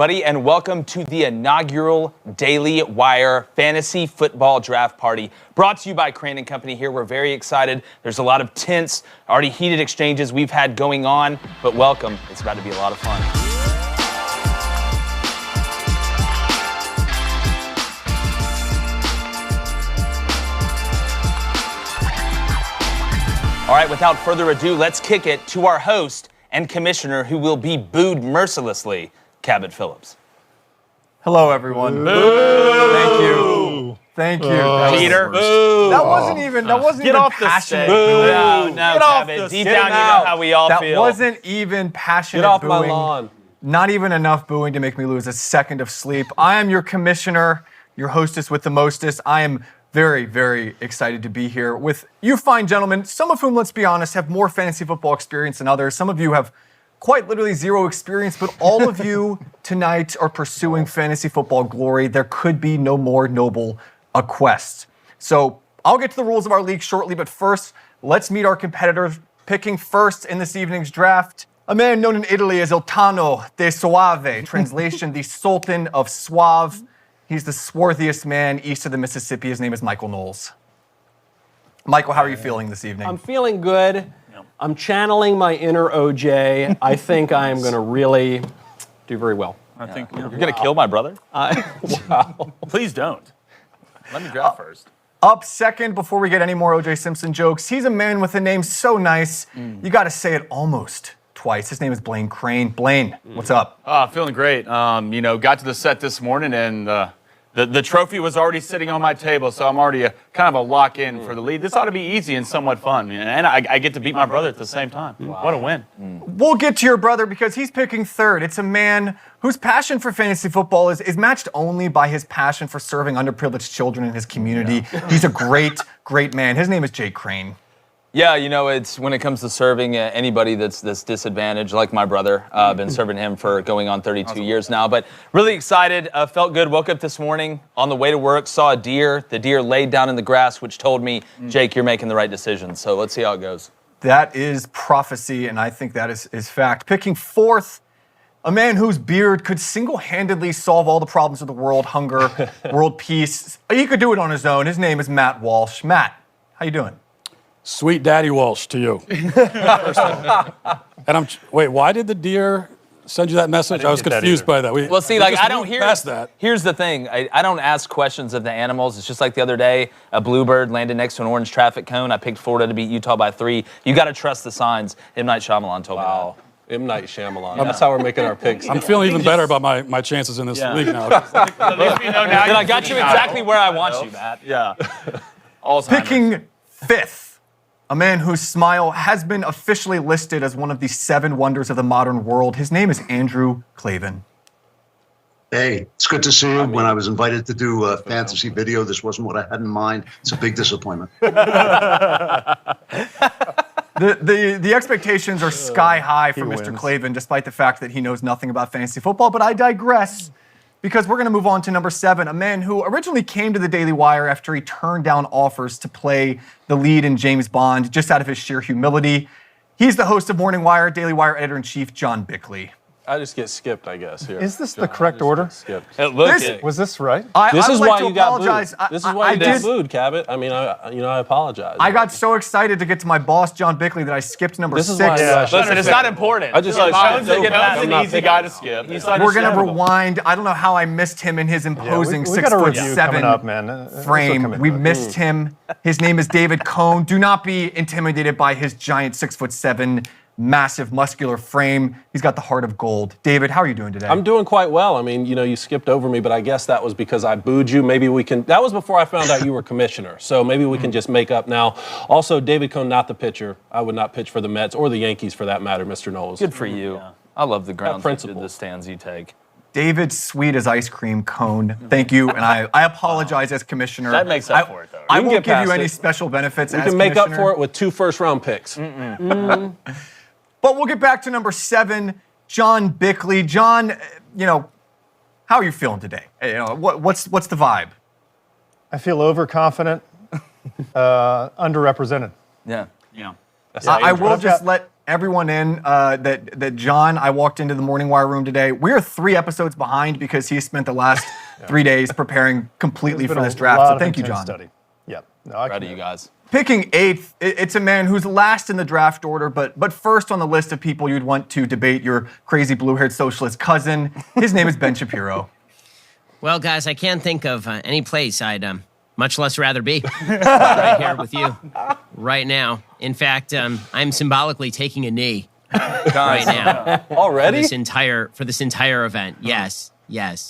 Buddy, and welcome to the inaugural Daily Wire Fantasy Football Draft Party, brought to you by Crain and Company here. We're very excited. There's a lot of tense, already heated exchanges we've had going on, but welcome. It's about to be a lot of fun. All right, without further ado, let's kick it to our host and commissioner who will be booed mercilessly, Cabot Phillips. Hello, everyone. Boo! Thank you. Thank you. Peter. That wasn't even passionate booing. No, Cabot. Deep down, you know how we all feel. That wasn't even passionate booing. booing. Get off my lawn. Not even enough booing to make me lose a second of sleep. I am your commissioner, your hostess with the mostest. I am very, very excited to be here with you fine gentlemen, some of whom, let's be honest, have more fantasy football experience than others. Some of you have quite literally zero experience, but all of you tonight are pursuing fantasy football glory. There could be no more noble a quest. So I'll get to the rules of our league shortly, but first, let's meet our competitors. Picking first in this evening's draft, a man known in Italy as Il Tano de Suave, translation, the Sultan of Suave. He's the swarthiest man east of the Mississippi. His name is Michael Knowles. Michael, how are you feeling this evening? I'm feeling good. I'm channeling my inner OJ. I think I am going to really do very well. I think you're going to kill my brother? Wow. Please don't. Let me draft first. Up second, before we get any more O.J. Simpson jokes, he's a man with a name so nice, you got to say it almost twice. His name is Blaine Crain. Blaine, what's up? Feeling great. Got to the set this morning, and the trophy was already sitting on my table, so I'm already kind of a lock-in for the lead. This ought to be easy and somewhat fun, and I get to beat my brother at the same time. Wow. What a win. We'll get to your brother because he's picking third. It's a man whose passion for fantasy football is matched only by his passion for serving underprivileged children in his community. He's a great, great man. His name is Jake Crain. Yeah, it's when it comes to serving anybody that's disadvantaged, like my brother. I've been serving him for going on 32 years now, but really excited. Felt good. Woke up this morning on the way to work, saw a deer. The deer laid down in the grass, which told me, Jake, you're making the right decision. So let's see how it goes. That is prophecy, and I think that is fact. Picking fourth, a man whose beard could single-handedly solve all the problems of the world, hunger, world peace. He could do it on his own. His name is Matt Walsh. Matt, how you doing? Sweet Daddy Walsh to you. And wait, why did the deer send you that message? I was confused by that. Well, see, I don't hear past that. Here's the thing. I don't ask questions of the animals. It's just like the other day, a bluebird landed next to an orange traffic cone. I picked Florida to beat Utah by 3. You got to trust the signs. M. Night Shyamalan told me that. M. Night Shyamalan. Yeah. That's how we're making our picks. I'm feeling even better about my chances in this league now. Then I got you exactly where I want you, Matt. Yeah. Picking fifth, a man whose smile has been officially listed as one of the 7 wonders of the modern world. His name is Andrew Clavin. Hey, it's good to see you. When I was invited to do a fantasy video, this wasn't what I had in mind. It's a big disappointment. The expectations are sky high for Mr. Clavin, despite the fact that he knows nothing about fantasy football, but I digress. Because we're going to move on to number 7, a man who originally came to the Daily Wire after he turned down offers to play the lead in James Bond just out of his sheer humility. He's the host of Morning Wire, Daily Wire editor-in-chief, John Bickley. I just get skipped, I guess. Here. Is this the correct order? Was this right? This is why you got booed. This is why you got booed, Cabot. I mean, I apologize. I got so excited to get to my boss, John Bickley, that I skipped number 6. Listen, it's not important. I just That's an easy guy to skip. We're going to rewind. I don't know how I missed him in his imposing 6'7" frame. We missed him. His name is David Cohn. Do not be intimidated by his giant 6'7", massive muscular frame. He's got the heart of gold. David, how are you doing today? I'm doing quite well. I mean, you skipped over me, but I guess that was because I booed you. Maybe we can, that was before I found out you were commissioner. So maybe we can just make up now. Also, David Cohn, not the pitcher. I would not pitch for the Mets or the Yankees for that matter, Mr. Knowles. Good for you. Yeah. I love the grounds the stands you take. David, sweet as ice cream cone. Thank you, and I apologize as commissioner. That makes up for it, though. I won't give you any special benefits as commissioner. We can make up for it with 2 first-round picks. But we'll get back to number 7, John Bickley. John, how are you feeling today? What's the vibe? I feel overconfident, underrepresented. Yeah. I will just let everyone in that John, I walked into the Morning Wire room today. We're 3 episodes behind because he spent the last 3 days preparing completely for this draft. So thank you, John. Study. Yep. No, Proud of you guys. Picking 8th, it's a man who's last in the draft order, but first on the list of people you'd want to debate your crazy blue-haired socialist cousin. His name is Ben Shapiro. Well, guys, I can't think of any place I'd much less rather be right here with you right now. In fact, I'm symbolically taking a knee right now. Already? For this entire event. Yes.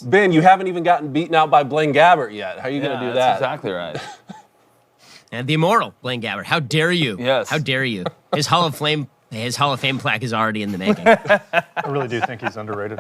Ben, you haven't even gotten beaten out by Blaine Gabbert yet. How are you going to do that? That's exactly right. And the immortal Blaine Gabbert. How dare you? Yes. How dare you? His Hall of Fame plaque is already in the making. I really do think he's underrated.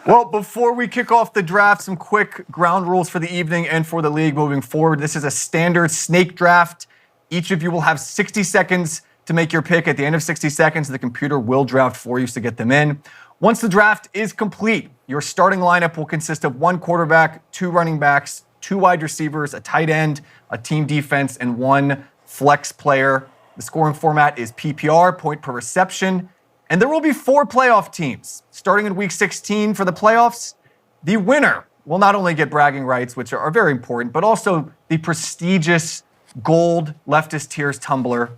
Well, before we kick off the draft, some quick ground rules for the evening and for the league moving forward. This is a standard snake draft. Each of you will have 60 seconds to make your pick. At the end of 60 seconds, the computer will draft for you to get them in. Once the draft is complete, your starting lineup will consist of 1 quarterback, 2 running backs, 2 wide receivers, a tight end, a team defense, and 1 flex player. The scoring format is PPR, point per reception. And there will be 4 playoff teams. Starting in week 16 for the playoffs, the winner will not only get bragging rights, which are very important, but also the prestigious gold leftist tiers tumbler.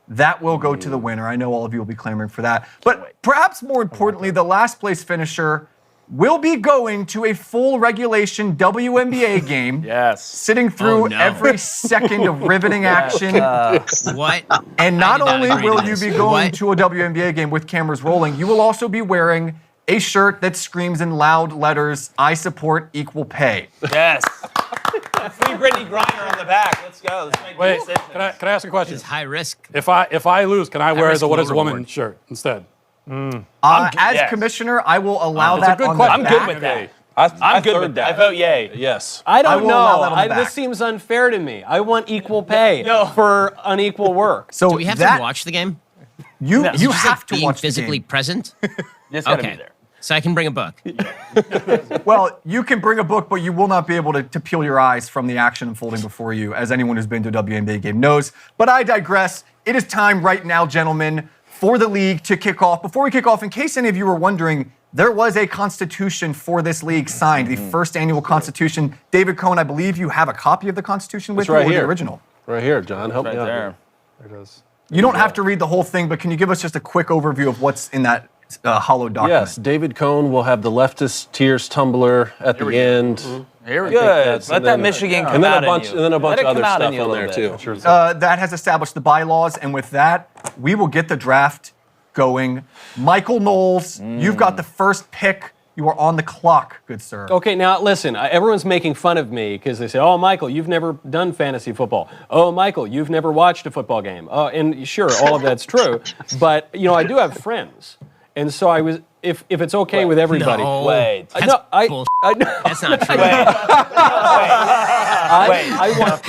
That will go to the winner. I know all of you will be clamoring for that. But perhaps more importantly, the last place finisher will be going to a full regulation WNBA game. Yes. Sitting through every second of riveting action. What? And not I did not only agree will to you this. be going What? to a WNBA game with cameras rolling, you will also be wearing a shirt that screams in loud letters, "I support equal pay." Yes. Free Brittany Griner on the back. Let's go. Let's make Wait, the decision. can I ask a question? It's high risk. If I lose, can I wear risk the What no is a Woman reward. shirt instead? As yes. commissioner, I will allow That's a that good on question. the I'm back. good with that. I I'm good third with that. that. I vote yay. Yes. I I don't will allow know. that on the back. This seems unfair to me. I want equal pay No. for unequal work. So Do we have that, to watch the game? You Is it you just have like to being watch physically the game. present? Just gotta Okay. be there. So I can bring a book. Well, you can bring a book, but you will not be able to peel your eyes from the action unfolding before you, as anyone who's been to a WNBA game knows. But I digress. It is time right now, gentlemen, for the league to kick off. Before we kick off, in case any of you were wondering, there was a constitution for this league signed, the first annual constitution. David Cohn, I believe you have a copy of the constitution with It's you, right or here. the original? Right here, John. Help Right me out. there. There it is. You don't have to read the whole thing, but can you give us just a quick overview of what's in that hollow document? Yes, David Cohn will have the leftist tears tumbler at the end. Here we Good. that's- Let and that then- Michigan come And then out a bunch, in and you. then a bunch Let of it other come out in stuff you a on little there bit. too. That has established the bylaws, and with that, we will get the draft going. Michael Knowles, you've got the first pick. You are on the clock, good sir. Okay, now listen, everyone's making fun of me because they say, oh, Michael, you've never done fantasy football. Oh, Michael, you've never watched a football game. And sure, all of that's true. But, I do have friends. And so I was, if it's okay with everybody. No. Wait. That's No, bullshit. I know. That's not true.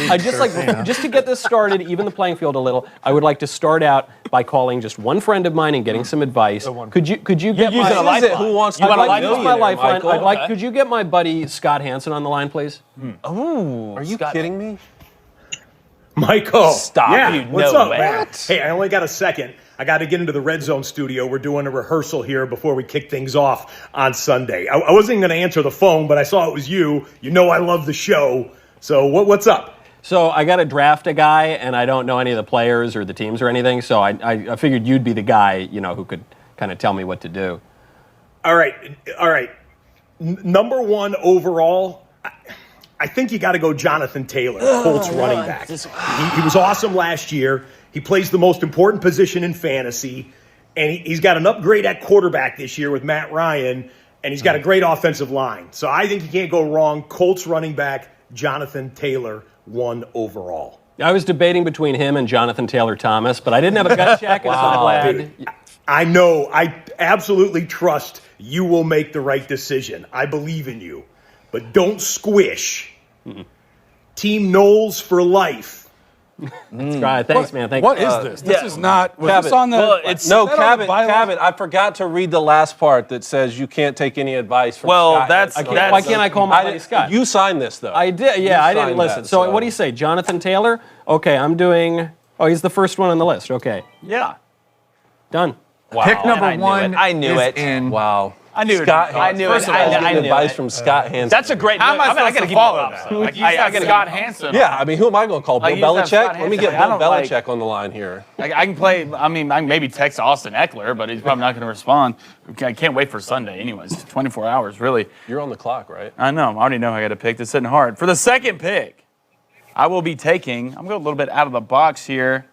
I just like just to get this started, even the playing field a little. I would like to start out by calling just one friend of mine and getting some advice. Could you get using a my lifeline. Who wants to I'd be like a to use my millionaire, lifeline. Michael? I'd like. Okay. Could you get my buddy Scott Hansen on the line, please? Ooh. Are you kidding me? Michael. Stop, Yeah, dude, what's no up, way. man? Hey, I only got a second. I got to get into the Red Zone studio. We're doing a rehearsal here before we kick things off on Sunday. I wasn't going to answer the phone, but I saw it was you. You know I love the show. So what's up? So I got to draft a guy, and I don't know any of the players or the teams or anything. So I figured you'd be the guy, who could kind of tell me what to do. All right. Number 1 overall, I think you got to go Jonathan Taylor, Colts running back. He was awesome last year. He plays the most important position in fantasy, and he's got an upgrade at quarterback this year with Matt Ryan, and he's got a great offensive line. So I think you can't go wrong. Colts running back, Jonathan Taylor, 1 overall. I was debating between him and Jonathan Taylor Thomas, but I didn't have a gut check, and so I'm glad. I know. I absolutely trust you will make the right decision. I believe in you. But don't squish. Team Knowles for life. Right, thanks, man. Thank What you. is this? This is not. Was this Cabot. on the? Well, it's- No, is that on the Cabot, bylaws? I forgot to read the last part that says you can't take any advice from Well, Scott. that's- Why can't I call my buddy didn't- Scott? You signed this, though. I did, You yeah, I didn't signed listen. that, So what do you say, Jonathan Taylor? Okay, I'm doing, he's the first one on the list, okay. Yeah. Done. Wow. Pick number And one. I knew is it. in. Wow. I knew it. Scott I knew it. First of all, I knew advice it. from Scott Hansen. That's a great. How am I gotta supposed keep to follow up. that? Like, I got Scott Hansen. Yeah, I mean, who am I going to call? Bill Like, you said Scott Belichick? Let me get Hansen. I Bill don't like- Belichick on the line here. I can play. I mean, I can maybe text Austin Eckler, but he's probably not going to respond. I can't wait for Sunday, anyways. 24 hours, really. You're on the clock, right? I know. I already know I got to pick. It's sitting hard. For the second pick, I will be taking. I'm going a little bit out of the box here.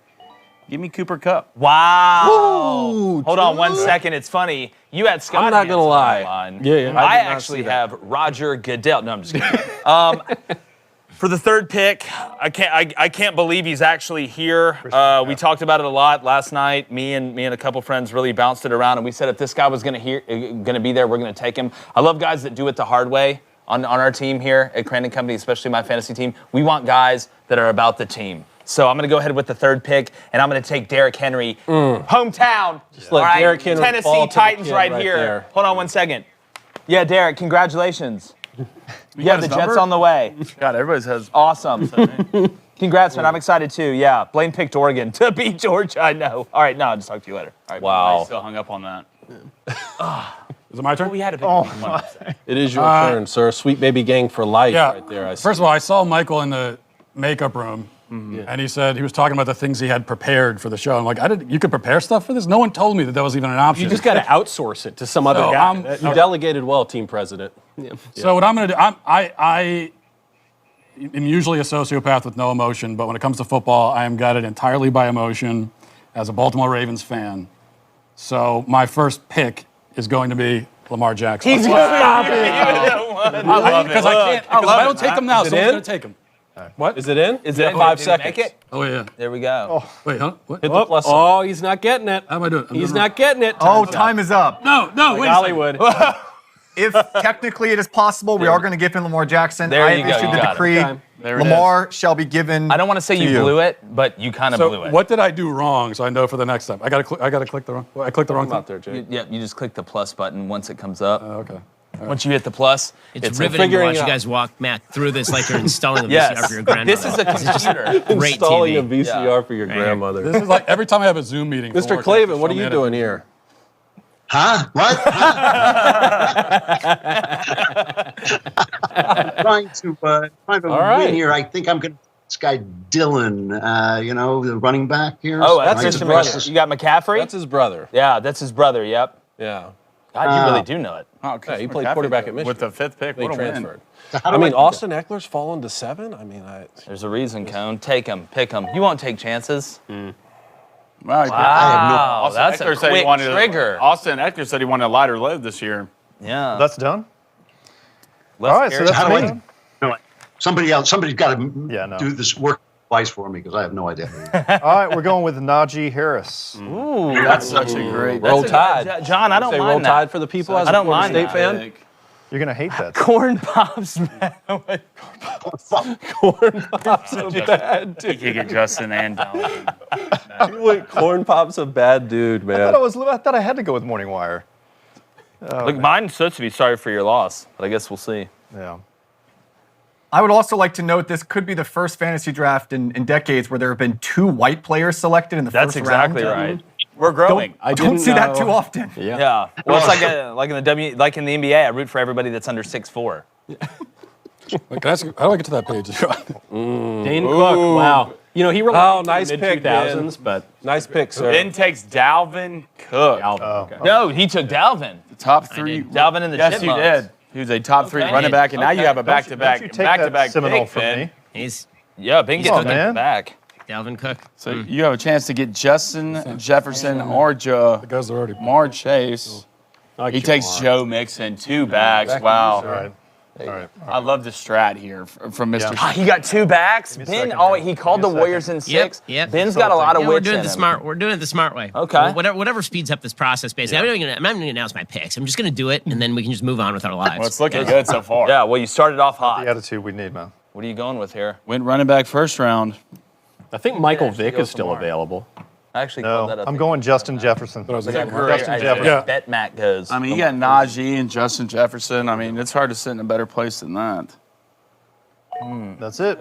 Give me Cooper Kupp. Wow. Ooh, Hold on 1 second. It's funny. You had Scott. I'm not gonna Hansen lie. on. Yeah, yeah. I I did not actually see that. have Roger Goodell. No, I'm just kidding. For the third pick, I can't believe he's actually here. We talked about it a lot last night. Me and a couple friends really bounced it around, and we said if this guy was gonna be there, we're gonna take him. I love guys that do it the hard way on our team here at Crain Company, especially my fantasy team. We want guys that are about the team. So I'm going to go ahead with the third pick, and I'm going to take Derrick Henry, hometown. Just let All right, Derrick Henry fall Tennessee to the Titans kid right right here. there. Hold on 1 second. Yeah, Derek, congratulations. You got have the his Jets number? on the way. God, everybody's has. Awesome. Congrats, man. I'm excited too. Yeah, Blaine picked Oregon to beat Georgia. I know. All right, no, I'll just talk to you later. All right, I Wow. still hung up on that. Is it my turn? We had to pick one. It is your turn, sir. Sweet baby gang for life Yeah. right there. I see. First of all, I saw Michael in the makeup room, and he said he was talking about the things he had prepared for the show. I'm like, you could prepare stuff for this? No one told me that was even an option. You just got to outsource it to some other So, guy. You delegated well, team president. So what I'm going to do, I am usually a sociopath with no emotion, but when it comes to football, I am guided entirely by emotion as a Baltimore Ravens fan. So my first pick is going to be Lamar Jackson. He's stop it. Because I can't. Because if I don't take him now, Is it someone's in? going to take him. Is it in? Is it 5 did he seconds? make it? Oh yeah. There we go. Wait, huh? What? Hit the plus sign. Oh, he's not getting it. How am I doing? I'm He's doing not getting it. Oh, time is up. No, wait. Hollywood. If technically it is possible, we are going to give him Lamar Jackson. There I you have go, issued you the got it. decree. Okay. There it Lamar shall be given. I don't want to say to you blew it, but you kind of blew So it. what did I do wrong? So I know for the next time. I gotta click the wrong. I clicked the wrong Come out thing. there, Jake. Yeah, you just click the plus button once it comes up. Okay. Once you hit the plus, It's riveting to figuring watch you out. guys walk Matt through this like you're installing a VCR yes. for your grandmother. This is a computer. great Installing a TV. VCR for your grandmother. This is like every time I have a Zoom meeting. for Mr. work, Clavin, what are show me you how to- doing here? Huh? What? trying to right. win here. I think I'm going to this guy Dylan, the running back here. Oh, that's his Christian brother. McCaffrey. You got McCaffrey? That's his brother. Yeah, that's his brother. Yep. Yeah. God, you really do know it. Oh, Yeah, he played McCaffrey quarterback at with Michigan. the fifth pick. They What a win. transferred. How I do mean, do Austin Eckler's fallen to 7. I mean, There's a reason, Cone. Take him, pick him. You won't take chances. Wow, Wow, that's a Eckler said he quick wanted trigger. Austin Eckler said he wanted a lighter load this year. Yeah. That's done? Less All right, so carries. that's How do I? me. No, somebody's got to Yeah, no. do this work twice for me because I have no idea. All right, we're going with Najee Harris. Ooh, That's such a great. Roll that's a- Tide. John, I don't Say mind Roll that. Tide for the people as I a don't Florida mind State that. fan. You're going to hate that. Corn pops, man. Corn Pop's a bad He dude. could get Justin and Dalvin. Wait, Corn Pop's a bad dude, man. I thought I had to go with Morning Wire. Look, mine's supposed to be sorry for your loss, but I guess we'll see. Yeah. I would also like to note this could be the first fantasy draft in decades where there have been 2 white players selected in the That's first exactly round. right. We're growing. I Don't didn't see that know- too often. Yeah. Well, it's like in the NBA. I root for everybody that's under 6'4". Wait, can I ask you, how do I get to that page? Dane Cook. Wow. You know, he relied nice in the pick, mid-2000s, but Nice pick, sir. Ben takes Dalvin Cook. okay. No, he took Dalvin. Top 3. Dalvin in the Yes, you Chipmunks. did. He was a top 3 Okay. running back, and now you Okay. have a back-to-back, Don't you take that back-to-back Seminole pick, from Ben. me. He's Yeah, Ben gets Oh, to man. back. Dalvin Cook. So you have a chance to get Justin Jefferson or The guys are already. Jamar Chase. He takes Joe Mixon, 2 backs. Wow. All right. All right. I love the strat here from Mr. Ah, he got 2 backs. me a Ben, second, oh, man. he called the Give me a Warriors in 6. Yep. Ben's got a lot of Yeah, we're wits doing in it the him. smart. We're doing it the smart way. Okay. Whatever speeds up this process, basically. I'm not even gonna announce my picks. I'm just gonna do it, and then we can just move on with our lives. Well, it's looking good so far. Yeah, well, you started off hot. The attitude we need, man. What are you going with here? Went running back first round. I think Michael actually Vick go is still tomorrow. available. I actually called that No, up. I'm going Justin Jefferson. I was like, Justin I Jefferson. Yeah. bet Matt goes. I mean, you got Najee and Justin Jefferson. I mean, it's hard to sit in a better place than that. That's it.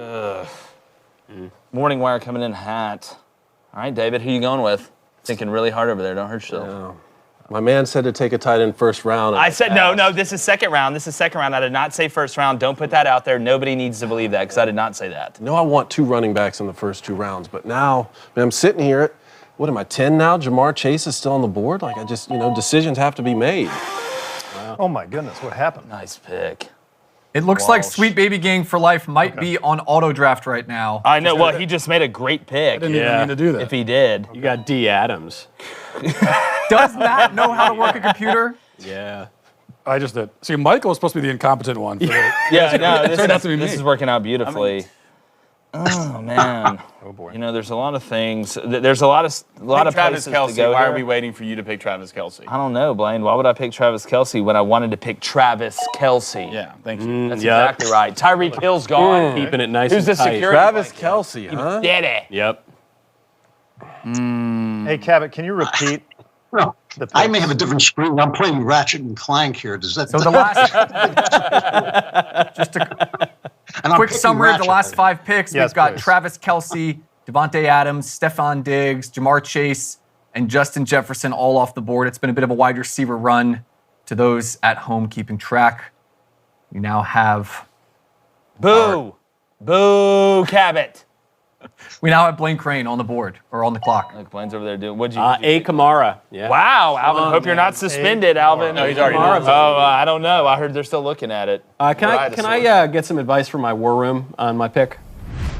Morning Wire coming in hot. All right, David, who you going with? Thinking really hard over there. Don't hurt yourself. My man said to take a tight end first round. I said, no, this is second round. This is second round. I did not say first round. Don't put that out there. Nobody needs to believe that because I did not say that. No, I want 2 running backs in the first 2 rounds, but now, man, I'm sitting here. What am I, 10 now? Jamar Chase is still on the board? Like, I just, decisions have to be made. Oh my goodness, what happened? Nice pick. It looks like Sweet Baby Gang for Life might be on auto draft right now. I know. Well, he just made a great pick. I didn't even mean to do that. If he did. You got D. Adams. Does Matt know how to work a computer? Yeah. I just did. See, Michael was supposed to be the incompetent one. Yeah, no, turned out to be this me. is working out beautifully. Oh man. Oh boy. There's a lot of things. There's a lot of Travis places to Kelce. go Why here. are we waiting for you to pick Travis Kelce? I don't know, Blaine. Why would I pick Travis Kelce when I wanted to pick Travis Kelce? Yeah, thank you. That's exactly right. Tyreek Hill's gone. Keeping it nice Who's the and tight. security? Travis Kelce, huh? Did it. Yep. Hey, Cabot, can you repeat? No, The I may picks. have a different screen. I'm playing Ratchet and Clank here. Does that? So the last, just a and I'm quick picking summary of the Ratchet. last 5 picks. Yes, We've got please. Travis Kelce, Devontae Adams, Stephon Diggs, Jamar Chase, and Justin Jefferson all off the board. It's been a bit of a wide receiver run to those at home keeping track. We now have Boo. Boo, Cabot. Blaine Crain on the board or on the clock. Look, Blaine's over there doing. What'd you? A. Kamara. Yeah. Wow, Alvin. Hope you're not suspended, Alvin. No, he's already Oh, done. I don't know. I heard they're still looking at it. Can I get some advice from my war room on my pick?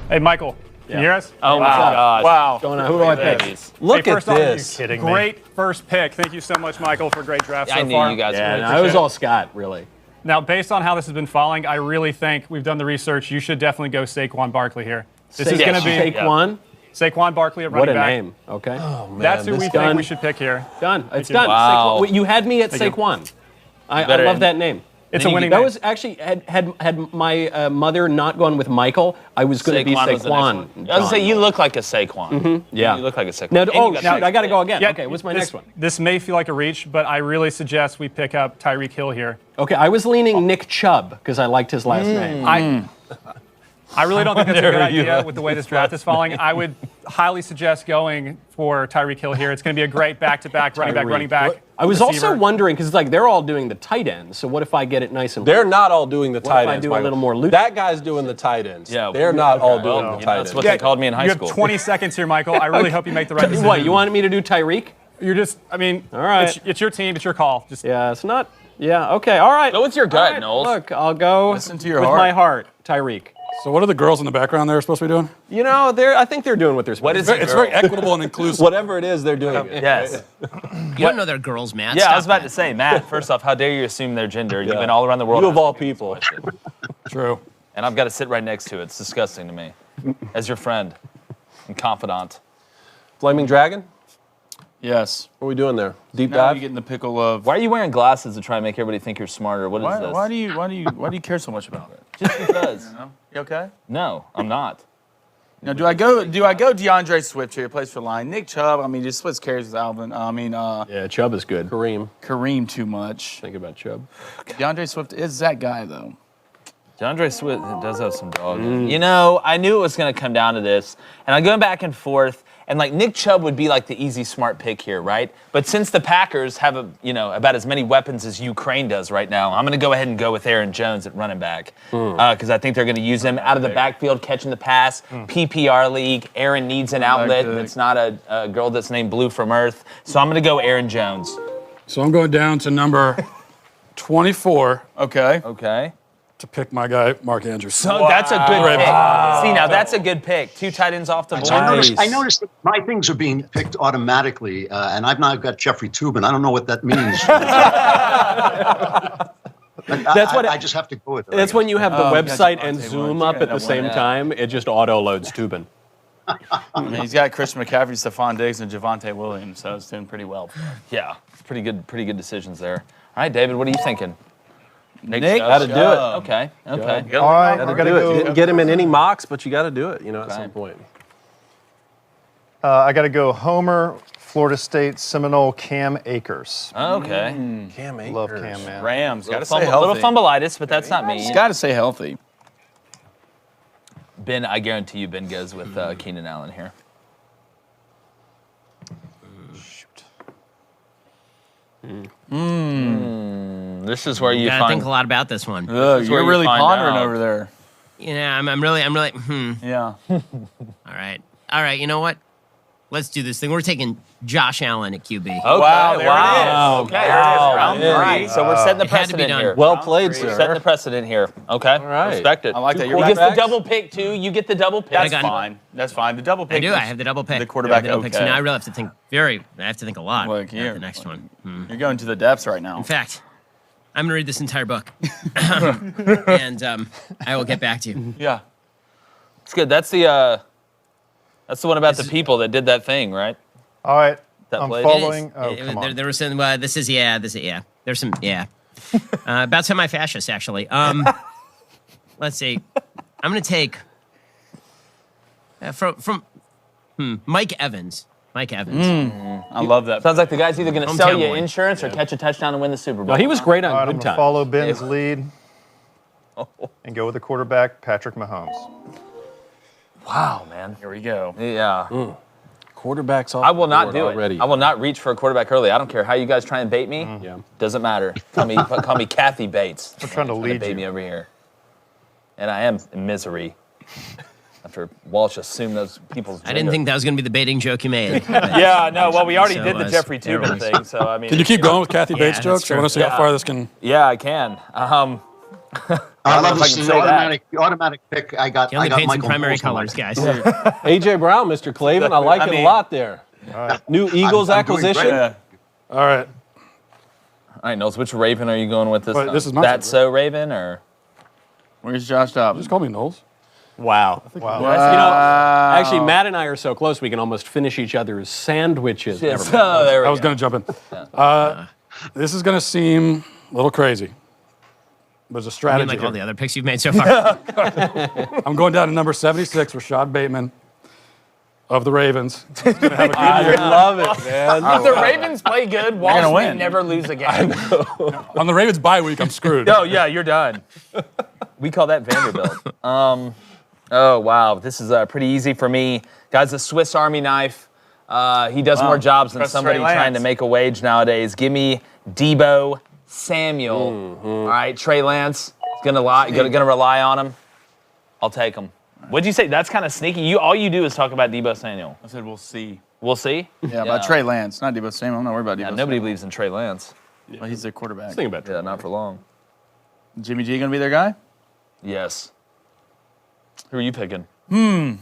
Hey, Michael, can you hear us? Oh my gosh. Wow. Going on, who do I pick? Babies. Look Hey, at first off, this. Kidding me. Great first pick. Thank you so much, Michael, for a great draft I so knew far. you guys Yeah, would. no, it was all Scott, really. Now, based on how this has been falling, I really think we've done the research. You should definitely go Saquon Barkley here. This is going to be Saquon. Saquon Barkley at What running a back. name. Okay. That's who we this think guy- we should pick here. Done. It's done. Wow. Saquon. You had me at Thank you. Saquon. I better love end. that name. It's a winning That name. was actually had my mother not gone with Michael, I was going to be was the next Saquon. one. I was going to say, you look like a Saquon. Yeah. You look like a Saquon. Now, And oh, you got shoot, Saquon. I got to go again. Yeah, Okay, what's my this- next one? This may feel like a reach, but I really suggest we pick up Tyreek Hill here. Okay, I was leaning Nick Chubb because I liked his last name. I really don't think that's a good idea with the way this draft is falling. I would highly suggest going for Tyreek Hill here. It's going to be a great back-to-back running back. I was receiver. also wondering because it's like they're all doing the tight ends. So what if I get it nice and They're not all doing the if tight I ends. do a Michael. little more loose? That guy's doing the tight ends. Yeah. They're not all doing Well, the you tight know, that's ends. what they called me in high You school. have 20 seconds here, Michael. I really hope you make the right decision. What, you wanted me to do Tyreek? You're just, I mean, All right. it's your team, it's your call. Just Yeah, it's not. Yeah, okay, all right. Go with your gut, All right, Knowles. Look, I'll go Listen to your with heart. my heart, Tyreek. So what are the girls in the background there supposed to be doing? You know, I think they're doing what they're supposed What to is do. It's very equitable and inclusive. Whatever it is, they're doing it. Yes. You don't know they're girls, Matt. Yeah, I Stop was about that. to say, Matt, first off, how dare you assume their gender? You've Yeah. been all around the world. You of all people. True. And I've got to sit right next to it. It's disgusting to me. As your friend and confidant. Flaming Dragon? Yes. What are we doing there? Deep Now dive? you get in the pickle of Why are you wearing glasses to try and make everybody think you're smarter? What is this? why do you care so much about it? Just because. You okay? No, I'm not. Now, do I go DeAndre Swift here, plays for line? Nick Chubb, I mean, just splits carries with Alvin. Yeah, Chubb is good. Kareem. Kareem too much. Think about Chubb. DeAndre Swift is that guy, though. DeAndre Swift does have some dog. You know, I knew it was going to come down to this. And I'm going back and forth. And like Nick Chubb would be like the easy, smart pick here, right? But since the Packers have about as many weapons as Crain does right now, I'm going to go ahead and go with Aaron Jones at running back because I think they're going to use him out of the backfield, catching the pass. PPR league. Aaron needs an outlet. pick. It's not a girl that's named Blue from Earth. So I'm going to go Aaron Jones. So I'm going down to number 24 Okay. Okay. to pick my guy, Mark Andrews. So that's a good pick. See, now that's a good pick. 2 tight ends off the board. I noticed that my things are being picked automatically, and I've now got Jeffrey Tubin. I don't know what that means. That's what I just have to go with it. That's when you have the Oh, website gotcha. and Devontae Zoom Williams. up at the Yeah, same yeah. time. It just auto loads Tubin. I mean, he's got Christian McCaffrey, Stephon Diggs, and Javonte Williams, so it's doing pretty well. Yeah, pretty good decisions there. All right, David, what are you thinking? Nick Gotta do it. Okay. All right, Gotta we're gonna do it. You go. didn't get him in any mocks, but you got to do it, at some point. I got to go. Homer, Florida State Seminole, Cam Akers. Okay. Cam Akers. Love Cam, man. Rams, got to stay Fumble, healthy. little fumbleitis, but that's not me. He's got to stay healthy. Ben, I guarantee you Ben goes with Keenan Allen here. This is where you Gotta find. think a lot about this one. Ugh, is you're where you really find pondering out. over there. Yeah, I'm really. Yeah. All right. You know what? Let's do this thing. We're taking Josh Allen at QB. Okay, Wow, there it wow. is. Okay, There it is. round Round All three. right, so we're setting the It had to be precedent done. here. Well played, We're sir. setting the precedent here. Okay, all right. Respect it. I like that. He You're gets the quarterbacks. double pick too. You get the double pick. That's got- fine. That's fine. The double pick. I do. is- I have the double pick. The quarterback. I have the double pick. So okay. now I really have to think I have to think a lot Look about here. the next one. You're going to the depths right now. In fact, I'm going to read this entire book. And I will get back to you. Yeah. It's good. That's the one about the people that did that thing, right? All right. That I'm place. following. Oh, come on. There was some, this is. There's some, about semi-fascist, actually. Let's see. I'm going to take, from Mike Evans. Mike Evans. I love that. Sounds like the guy's either going to sell Hometown you boy. insurance or catch a touchdown and win the Super Bowl. No, he was great on All right, I'm Good going to Times. follow Ben's lead and go with the quarterback, Patrick Mahomes. Wow, man. Here we go. Yeah. Quarterbacks off I will the not board do already. it. I will not reach for a quarterback early. I don't care how you guys try and bait me. Yeah. Doesn't matter. Call me Kathy Bates. I'm trying to lead bait you. me over here. And I am in misery. After Walsh assumed those people's gender. I didn't think that was going to be the baiting joke you made. Yeah, no. Well, we already So did the was. Jeffrey There Tubin was. thing, so I mean. Can you keep going with Kathy Bates that's jokes? I want to see true. how far this can. Yeah, I can. I love if I this can is say that. the automatic pick. I got. He only I got paints in Michael primary Knowles on my colors, team. guys. AJ Brown, Mr. Clavin. I like I it mean- a lot there. New Eagles I'm doing acquisition. great. Yeah. All right. All right, Knowles, which Raven are you going with this Wait, time? this is my That's favorite. so Raven, or? Where's Josh Dobbs? Just call me Knowles. Wow. Wow. You know, actually, Matt and I are so close we can almost finish each other's sandwiches. Never mind. Oh, there we I was go. going to jump in. This is going to seem a little crazy, but it's a I mean, strategy. like all the here. other picks you've made so far. I'm going down to number 76, Rashad Bateman of the Ravens. He's gonna have a good I year. love it, man. If the Ravens play good, gonna Walsh may win. never lose again. On the Ravens bye week, I'm screwed. Oh, yeah, you're done. We call that Vanderbilt. Oh, wow. This is pretty easy for me. Guy's a Swiss Army knife. He does more jobs than Trust somebody Trey Lance. trying to make a wage nowadays. Give me Debo Samuel. All right, Trey Lance. Gonna rely on him. I'll take him. What'd you say? That's kind of sneaky. All you do is talk about Debo Samuel. I said we'll see. We'll see. Yeah, about Trey Lance, not Debo Samuel. I'm not worried about Debo. Yeah, nobody believes in Trey Lance. Samuel. Well, he's their quarterback. Think about Yeah, not for long. Jimmy G gonna be their guy? Yes. Who are you picking? You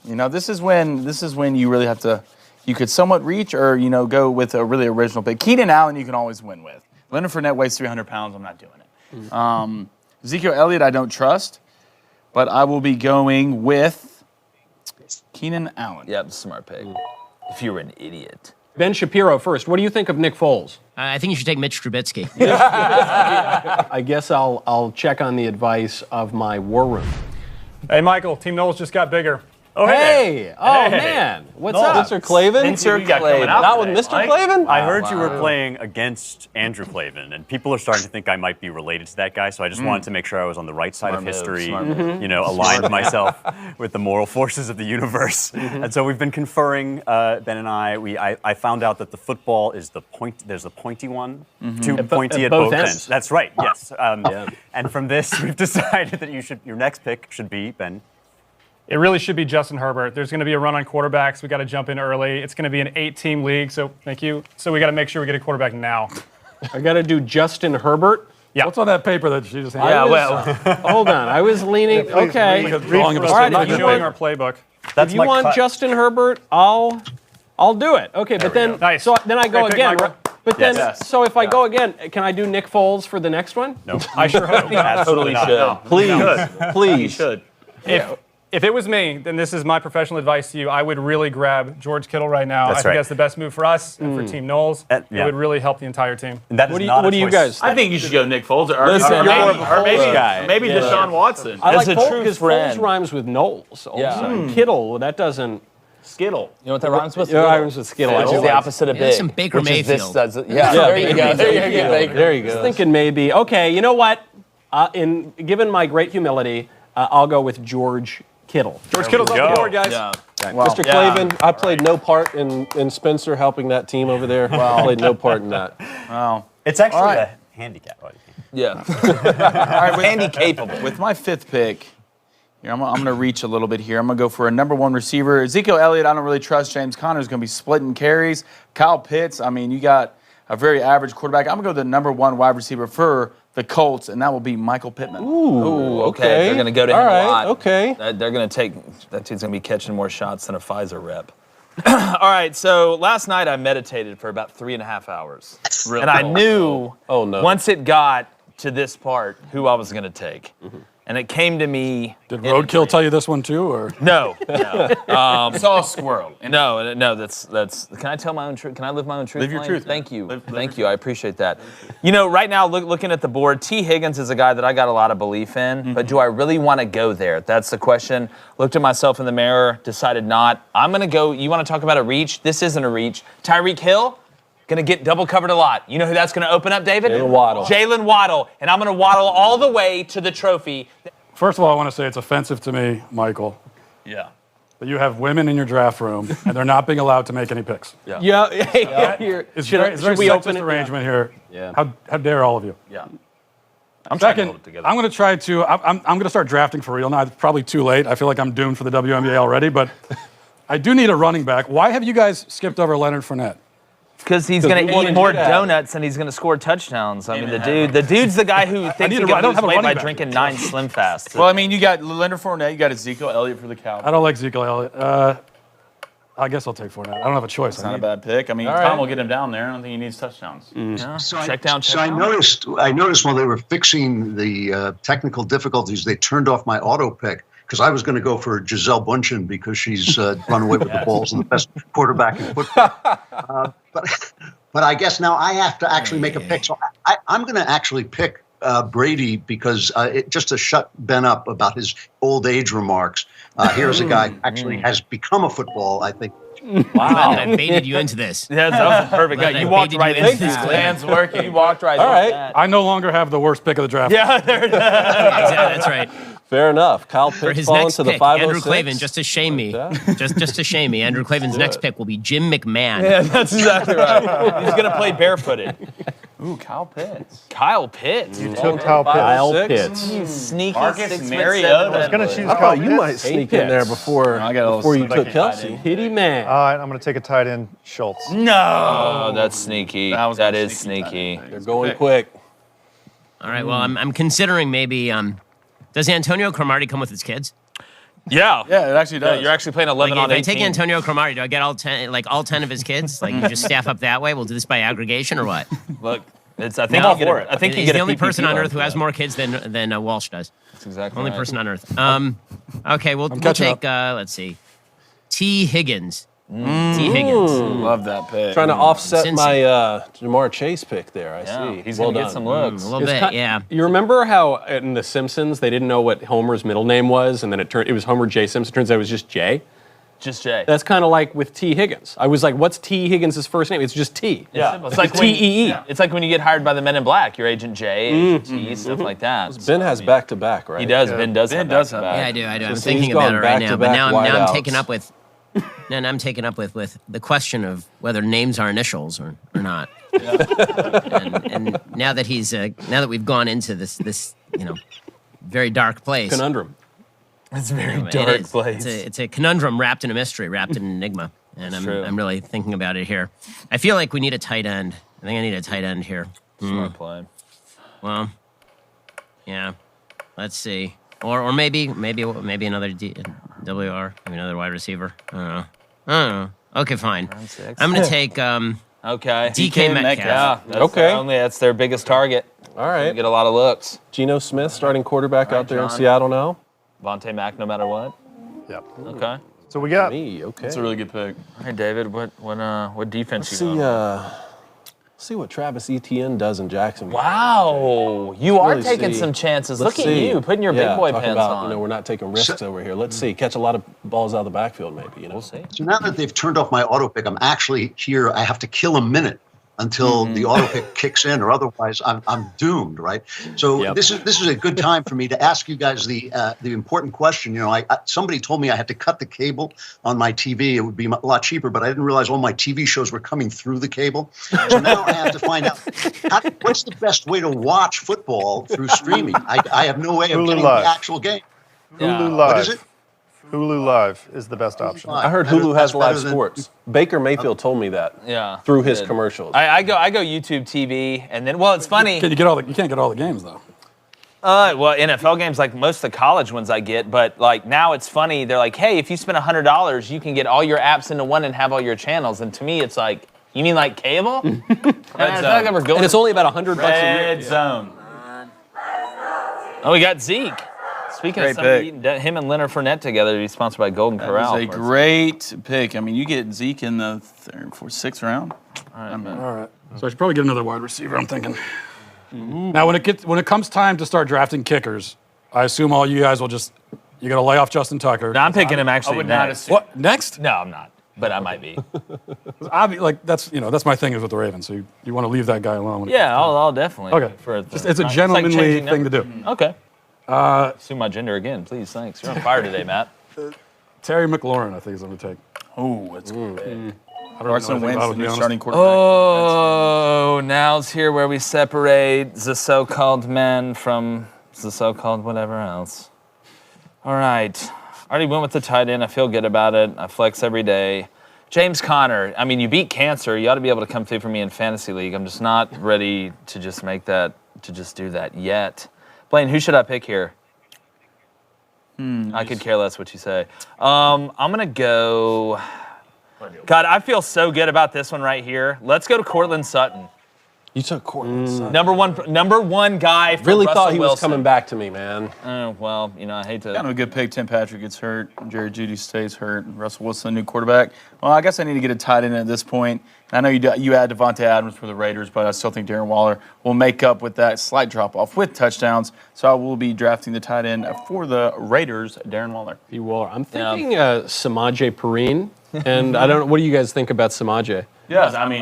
know, this is when you really have to. You could somewhat reach, or go with a really original pick. Keenan Allen, you can always win with. Leonard Fournette weighs 300 pounds. I'm not doing it. Ezekiel Elliott, I don't trust, but I will be going with Keenan Allen. Yep, smart pick. If you were an idiot. Ben Shapiro first. What do you think of Nick Foles? I think you should take Mitch Trubisky. I guess I'll check on the advice of my war room. Hey, Michael, Team Knowles just got bigger. Oh, hey! Oh, man. What's up? Mr. Clavin? Mr. you got coming Clavin. out Not with today, Mr. Mike? Clavin? I heard you were playing against Andrew Clavin, and people are starting to think I might be related to that guy. So I just wanted to make sure I was on the right side Smart of move, history. smart move. Aligned myself with the moral forces of the universe. And so we've been conferring, Ben and I found out that the football is the point. There's the pointy one, too pointy at both ends. That's right. Yes. And from this, we've decided that your next pick should be Ben. It really should be Justin Herbert. There's going to be a run on quarterbacks. We got to jump in early. It's going to be an 8-team league, so thank you. So we got to make sure we get a quarterback now. I got to do Justin Herbert. Yeah. What's on that paper that she just handed? Yeah, me? well, Hold on. I was leaning. Okay. Like a drawing of a All right, Not if you showing want- our playbook. If you want Justin Herbert, I'll do it. Okay, but then Nice. so then I go Great pick, again. Michael. Right? But then Yes. so if I go again, can I do Nick Foles for the next one? No. I sure hope. Absolutely not. should. No. Please. Please. Should. If it was me, then this is my professional advice to you. I would really grab George Kittle right now. That's I think right. that's the best move for us and for Team Knowles. Yeah. It would really help the entire team. And that is not a What do you choice. guys I think you should go Nick Foles or Listen, or you're more of a maybe, Foles guy. maybe Yeah. Deshaun Watson. I As like a Foles true because friend. Foles rhymes with Knowles also. Yeah. Kittle, that doesn't. Skittle. You know what that rhymes with? Yeah, rhymes with Skittle. Which is the Like- opposite of Yeah, big. some Baker which is this Mayfield. does it. Yeah, there you go. There you go. There you I was go. thinking maybe. Okay, you know what? Given my great humility, I'll go with George Kittle. George Kittle's we on the go. board, guys. Yeah. Mr. Clavin, I played no part in Spencer helping that team over there. I played no part in that. Wow. It's actually a handicap. Yeah. All right, Handy capable. With my 5th pick, here, I'm going to reach a little bit here. I'm going to go for a number 1 receiver. Ezekiel Elliott, I don't really trust. James Conner's going to be splitting carries. Kyle Pitts, I mean, you got a very average quarterback. I'm going to go to the number 1 wide receiver for the Colts, and that will be Michael Pittman. Ooh, okay. They're going to go to him a lot. Okay. They're going to take, that dude's going to be catching more shots than a Pfizer rep. All right, so last night I meditated for about 3.5 hours. Really? And I knew once it got to this part who I was going to take. And it came to me. Did Roadkill tell you this one too, or No. Saw a squirrel. No. That's. Can I tell my own truth? Can I live my own truth? Live your Lane? truth. Thank you. Live Thank you. I appreciate that. You know, right now, looking at the board, T. Higgins is a guy that I got a lot of belief in. But do I really want to go there? That's the question. Looked at myself in the mirror, decided not. I'm gonna go. You want to talk about a reach? This isn't a reach. Tyreek Hill. Gonna get double covered a lot. You know who that's gonna open up, David? Jalen Waddle. And I'm gonna waddle all the way to the trophy. first of all, I want to say it's offensive to me, Michael, Yeah. that you have women in your draft room and they're not being allowed to make any picks. Is there a we open sexist it? arrangement here? Yeah. How dare all of you? Yeah. I'm trying to hold it together. I'm going to try to. I'm going to start drafting for real now. It's probably too late. I feel like I'm doomed for the WNBA already, but I do need a running back. Why have you guys skipped over Leonard Fournette? Because he's going to eat more donuts and he's going to score touchdowns. I mean, the dude's the guy who thinks he can lose weight by drinking 9 Slim Fasts. Well, I mean, you got Leonard Fournette, you got Ezekiel Elliott for the Cowboys. I don't like Ezekiel Elliott. I guess I'll take Fournette. I don't have a choice. It's not a bad pick. I mean, Tom will get him down there. I don't think he needs touchdowns. Yeah. So Check down. I noticed while they were fixing the technical difficulties, they turned off my auto pick because I was going to go for Gisele Bundchen because she's run away with the balls and the best quarterback in football. But I guess now I have to actually make a pick. So I'm going to actually pick Brady because just to shut Ben up about his old age remarks. Here's a guy who actually has become a football, I think. Wow. I baited you into this. Yeah, that was a perfect guy. You walked right into this. Plan's working. You walked right into that. I no longer have the worst pick of the draft. Yeah, there it is. Exactly, that's right. Fair enough. Kyle For Pitts his falling next to the pick, 506. Andrew Clavin, just to shame me, just to shame me, Andrew Clavin's next pick will be Jim McMahon. Yeah, that's exactly right. He's going to play barefooted. Ooh, Kyle Pitts. Kyle Pitts. You took Kyle Pitts. Kyle Pitts. You sneaky Marcus 6'7" Mariota. I was going to choose Kyle Pitts. You might sneak in there before you took Kelsey. Hitty man. All right, I'm going to take a tight end, Schultz. No. Oh, that's sneaky. That is sneaky. sneaky. They're going quick. All right, well, I'm considering maybe, does Antonio Cromartie come with his kids? Yeah. Yeah, it actually does. You're actually playing 11 Like, on if 18. I take Antonio Cromartie, do I get all 10 of his kids? Like, you just staff up that way? We'll do this by aggregation or what? Look, I think No. you get I think you He's get the a only PPP person on loan earth who for has that. more kids than Walsh does. That's exactly Only right. person on earth. Okay, we'll catching take, let's see, T. Higgins. T. Higgins. Love that pick. Trying to offset Cincy. my Jamar Chase pick there, I Yeah, see. he's Well going to get done. some looks. A little bit, yeah. You remember how in The Simpsons they didn't know what Homer's middle name was, and then it was Homer J. Simpson. Turns out it was just J. Just Jay. That's kind of like with T. Higgins. I was like, "What's T. Higgins' first name?" It's just T. Yeah. It's like T-E-E. It's like when you get hired by the Men in Black. You're Agent J, Agent T, stuff like that. Ben has back-to-back, right? He does. Ben does have have Yeah, I back-to-back. do. I'm he's thinking about gone it right now. But back-to-back now I'm wideouts. taken up with. Now I'm taken up with the question of whether names are initials or not. and now that now that we've gone into this very dark place. Conundrum. It's a very It dark is. place. It's a conundrum wrapped in a mystery, wrapped in an enigma. And true. I'm really thinking about it here. I feel like we need a tight end. I think I need a tight end here. Smart play. Well, yeah. Let's see. Or maybe another WR, maybe another wide receiver. I don't know. Okay, fine. I'm going to take Okay. DK Metcalf. Yeah. That's Okay. that's their biggest target. All They right. get a lot of looks. Geno Smith, starting quarterback out there in John. Seattle now. Vontae Mack, no matter what. Yep. Okay. So we got Me, okay. That's a really good pick. All right, David. What defense Let's you see, got? see what Travis Etienne does in Jacksonville. Wow, you are really taking see. some chances. Let's Look at see. you putting your Yeah, big boy talking pants about, on. we're not taking risks over here. Let's see, catch a lot of balls out of the backfield, maybe. We'll see. So now that they've turned off my auto pick, I'm actually here. I have to kill a minute until the auto pick kicks in, or otherwise I'm doomed, right? So this is a good time for me to ask you guys the important question. You know, somebody told me I had to cut the cable on my TV. It would be a lot cheaper, but I didn't realize all my TV shows were coming through the cable. So now I have to find out what's the best way to watch football through streaming. I have no way of getting the actual game. Hulu Live. What is it? Hulu Live is the best option. I heard Hulu has live sports. Baker Mayfield told me that. Yeah. Through his commercials. I go YouTube TV, and then it's funny. You can't get all the games though. Well, NFL games, like most of the college ones I get, but like now it's funny. They're like, hey, if you spend $100, you can get all your apps into one and have all your channels. And to me, it's like, you mean like cable? And it's only about $100 a year. Red zone. Oh, we got Zeke. Speaking Great of something, him and Leonard Fournette together to be sponsored by Golden Corral. That was a great pick. I mean, you get Zeke in the sixth round. All right. So I should probably get another wide receiver, I'm thinking. Now, when it comes time to start drafting kickers, I assume all you guys will you're going to lay off Justin Tucker. No, I'm picking him actually next. What, next? No, I'm not. But I might be. That's my thing is with the Ravens. So you want to leave that guy alone. I'll definitely. Okay. It's a gentlemanly thing to do. Okay. Assume my gender again, please. Thanks. You're on fire today, Matt. Terry McLaurin, I think, is on the take. Oh, that's good. I don't Carson know Wentz, about the it, to be new honest. starting quarterback. Oh, now's here where we separate the so-called men from the so-called whatever else. All right. I already went with the tight end. I feel good about it. I flex every day. James Conner. I mean, you beat cancer. You ought to be able to come through for me in fantasy league. I'm just not ready to just do that yet. Blaine, who should I pick here? I could care less what you say. I'm going to go... God, I feel so good about this one right here. Let's go to Cortland Sutton. You took Cortland Sutton. Number one guy for Really Russell thought he was Wilson. coming back to me, man. Well, I hate to... Kind of a good pick. Tim Patrick gets hurt. Jerry Jeudy stays hurt. Russell Wilson, new quarterback. Well, I guess I need to get a tight end at this point. I know you add Devontae Adams for the Raiders, but I still think Darren Waller will make up with that slight drop-off with touchdowns. So I will be drafting the tight end for the Raiders, Darren Waller. I'm thinking Samaje Perine. And I don't know, what do you guys think about Samaje? Yes, I mean...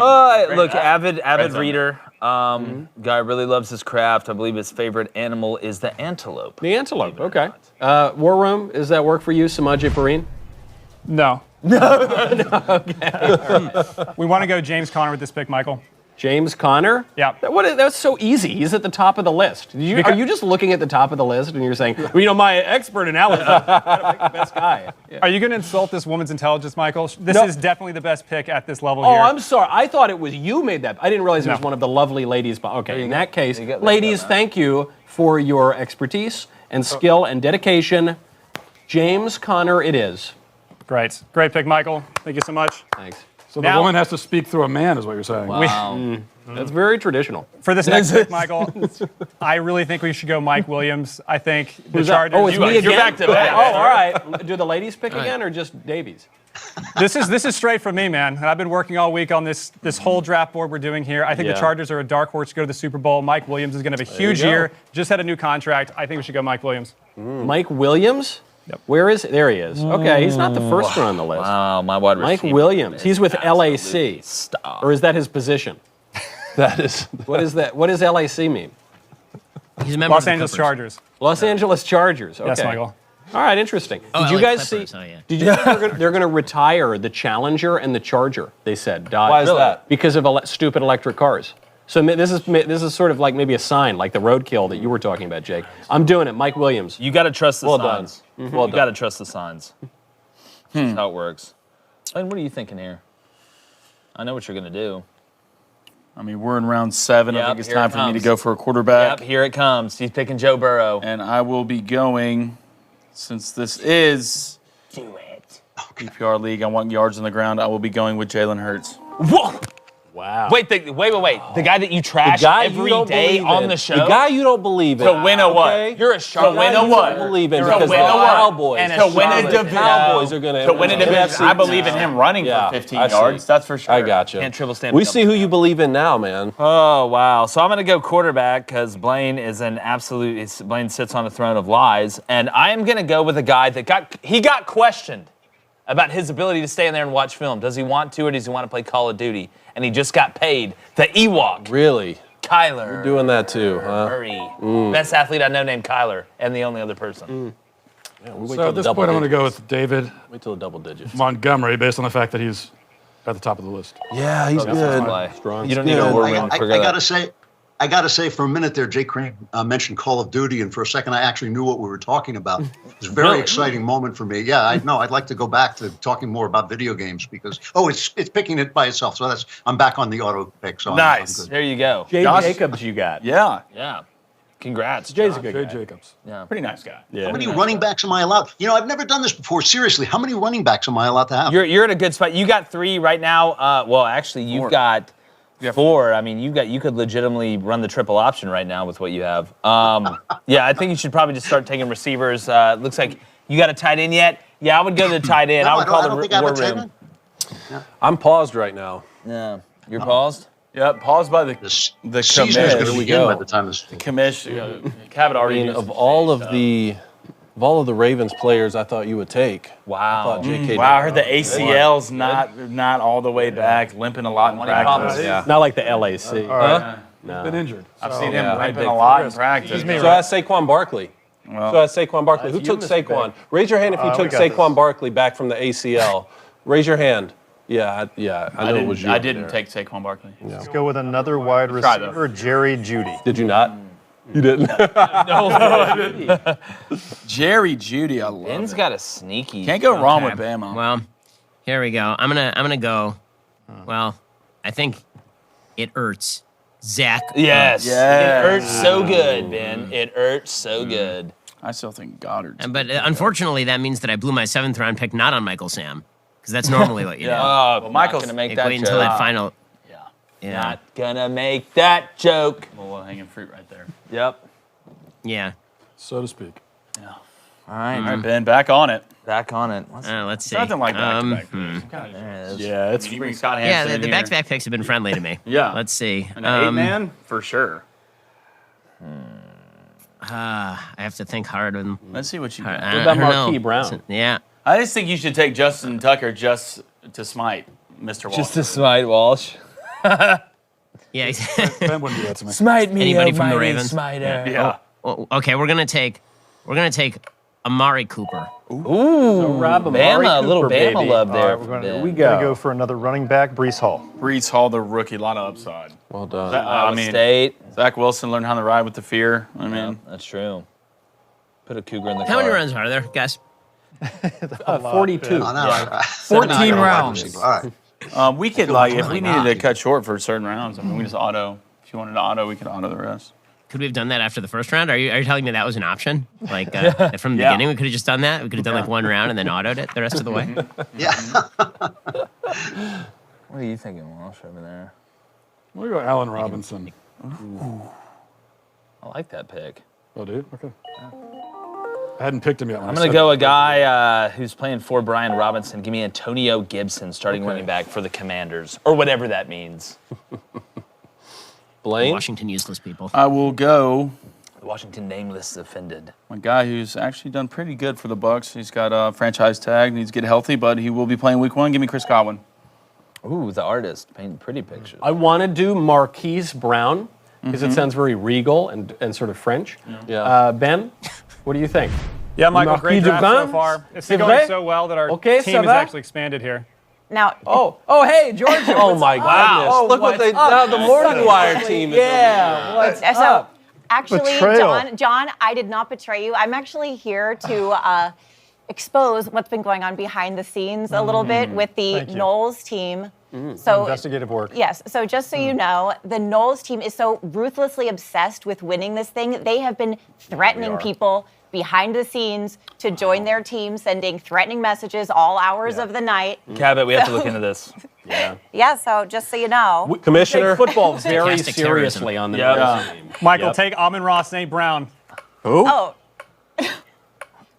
look, avid reader. Guy really loves his craft. I believe his favorite animal is the antelope. The antelope, okay. War Room, does that work for you, Samaje Perine? No. Okay. We want to go James Conner with this pick, Michael. James Conner? Yeah. That's so easy. He's at the top of the list. Are you just looking at the top of the list and you're saying, well, my expert analysis, gotta pick the best guy. Yeah. Are you going to insult this woman's intelligence, Michael? This is definitely the best pick at this level here. Oh, I'm sorry. I thought it was you made that. I didn't realize it was one of the lovely ladies. Okay, in that case, ladies, thank you for your expertise and skill and dedication. James Conner it is. Great. Great pick, Michael. Thank you so much. Thanks. So the woman has to speak through a man, is what you're saying. Wow. That's very traditional. For this next pick, Michael, I really think we should go Mike Williams. I think the Chargers. Oh, it's me again? You're back to back. Oh, all right. Do the ladies pick again or just Davies? This is straight from me, man. And I've been working all week on this whole draft board we're doing here. I think the Chargers are a dark horse to go to the Super Bowl. Mike Williams is going to have a huge year. Just had a new contract. I think we should go Mike Williams. Mike Williams? Yep. Where is? There he is. Okay, he's not the first one on the list. Wow, my wide receiver. Mike Williams. He's with LAC. Stop. Or is that his position? That is. What is that? What does LAC mean? He's a member Los of the Angeles Clippers. Chargers. Los Angeles Chargers. Okay. Yes, Michael. All right, interesting. Oh, Did you LA guys Clippers. see? Oh, yeah. Did you know they're going to retire the Challenger and the Charger? They said. Why is that? Because of stupid electric cars. So this is sort of like maybe a sign, like the roadkill that you were talking about, Jake. I'm doing it. Mike Williams. You got to trust the Well signs. done. You got to trust the signs. That's how it works. And what are you thinking here? I know what you're going to do. I mean, we're in round 7. I Yep, think it's here time it for me to comes. go for a quarterback. Yep, here it comes. He's picking Joe Burrow. And I will be going, since this is Do it. PPR league, I want yards on the ground. I will be going with Jalen Hurts. Whoa! Wow. Wait. The guy that you trash every day on the show. The guy you don't believe in. To win a what? Okay? You're a shark. To win a what? don't believe in To because win the a what? Cowboys. And to win a the division. Cowboys are going To win a division. I believe in him running Yeah, for 15 I see. yards. That's for sure. I got you. Can't triple stamp. We see who you believe in now, man. Oh, wow. So I'm going to go quarterback because Blaine is an absolute, Blaine sits on a throne of lies. And I am going to go with a guy that got questioned about his ability to stay in there and watch film. Does he want to, or does he want to play Call of Duty? And he just got paid. The Ewok. Really? Kyler. You're doing that too, huh? Murray. Best athlete I know named Kyler, and the only other person. Yeah, we'll wait So till at this the point, I'm double going to go digits. with David Wait till the double digits. Montgomery, based on the fact that he's at the top of the list. Yeah, he's good. Strong. You don't need a war win. I gotta say, for a minute there, Jay Crain mentioned Call of Duty, and for a second, I actually knew what we were talking about. It was a very exciting moment for me. Yeah, I know. I'd like to go back to talking more about video games because it's picking it by itself. So I'm back on the auto pick. So Nice. I'm good. There you go. Jay Josh? Jacobs, you got. Yeah. Yeah. Congrats. Jay's a John. good Jay guy. Jacobs. Pretty nice guy. Yeah. How many running backs am I allowed? You know, I've never done this before. Seriously, how many running backs am I allowed to have? You're at a good spot. You got 3 right now. Well, actually, you've got 4. I mean, you could legitimately run the triple option right now with what you have. Yeah, I think you should probably just start taking receivers. Looks like you got a tight end yet? Yeah, I would go to the tight end. No, I would call I don't think I the have war a tight room. end. I'm paused right now. Yeah, you're paused. Yeah, paused by the The season is going commish. to begin by the time this. Commish. Have it I already. mean, of all of the Ravens players, I thought you would take. Wow. I thought J.K. Wow, I heard the ACL's not all the way back, limping a lot in practice. Yeah. Not like the LAC. Huh? No. Been injured. I've seen him Yeah. limping a lot in practice. So that's Saquon Barkley. Who took Saquon? Raise your hand if you took got Saquon Barkley back from the ACL. Raise your hand. Yeah, I know it was you. I didn't take Saquon Barkley. Let's go with another wide Try, though. receiver, Jerry Jeudy. Did you not? You didn't. Jerry Jeudy, I love Ben's it. got a sneaky. Can't go wrong Okay. with Bama. Well, here we go. I'm gonna go. Well, I think it hurts. Zach. Yes. Yes. It hurts so good, Ben. It hurts so good. I still think Goddard. But unfortunately, that means that I blew my 7th round pick not on Michael Sam, because that's normally what you do. Oh, Well, Michael's not gonna make Like, that wait joke. until that final. Yeah. Yeah. Not gonna make that joke. A little hanging fruit right there. Yep. Yeah. So to speak. All right. All right, Ben, back on it. Back on it. Let's see. Nothing like back-to-back. There it is. Yeah, it's you bring Scott Yeah, Hansen the in here. back-to-back picks have been friendly to me. Yeah. Let's see. An 8-man for sure. I have to think hard. Let's see what you I got. What about don't know. Marquise Brown? Yeah. I just think you should take Justin Tucker just to smite Mr. Walsh. Just to smite Walsh. Yeah. Ben wouldn't do that to me. Smite me, Anybody oh from the mighty Ravens? smiter. Yeah. Well, okay, we're gonna take Amari Cooper. Ooh, Rob Amari Bama, a little Cooper, Bama baby. love All there. right, we're Ben. going to go for another running back, Brees Hall. Brees Hall, the rookie, a lot of upside. Well done. I Iowa mean, State. Zach Wilson learned how to ride with the fear. I mean, That's true. Put a cougar in the How car. many runs are there, guys? 42. Oh, no, 14 rounds. All right. we could if we needed to cut short for certain rounds. I mean, we just auto. If you wanted to auto, we could auto the rest. Could we have done that after the first round? Are you telling me that was an option? Like from the Yeah. beginning, we could have just done that. We could have done like one round and then autoed it the rest of the way. Yeah. What are you thinking, Walsh, over there? We'll go Allen Robinson. I like that pick. Oh, dude? Okay. I hadn't picked him yet. I'm going to go a guy who's playing for Brian Robinson. Give me Antonio Gibson, starting running back for the Commanders, or whatever that means. Blaine? Washington useless people. I will go The Washington nameless is offended. a guy who's actually done pretty good for the Bucs. He's got a franchise tag, needs to get healthy, but he will be playing Week 1. Give me Chris Godwin. Ooh, the artist painting pretty pictures. I want to do Marquise Brown because it sounds very regal and sort of French. Yeah. Ben, what do you think? Yeah, Michael, great Marquis draft so Dugan? far. It's C'est been vrai? going so well that our Okay, team ça has va? actually expanded here. Now, Oh, hey, Georgia. Oh my goodness. Look what they now the Morning Wire team is yeah. what's So up? actually, Betrayal. John, I did not betray you. I'm actually here to expose what's been going on behind the scenes a little bit with the Thank you. Knowles team. So Investigative work. yes. So just so you know, the Knowles team is so ruthlessly obsessed with winning this thing. They have been threatening people behind the scenes to join their team, sending threatening messages all hours of the night. Cabot, we have to look into this. Yeah. So just so you know. Commissioner football very Stochastic terrorism. seriously on the Yeah. team. Michael, Yep. take Amon-Ra St. Brown. Oh,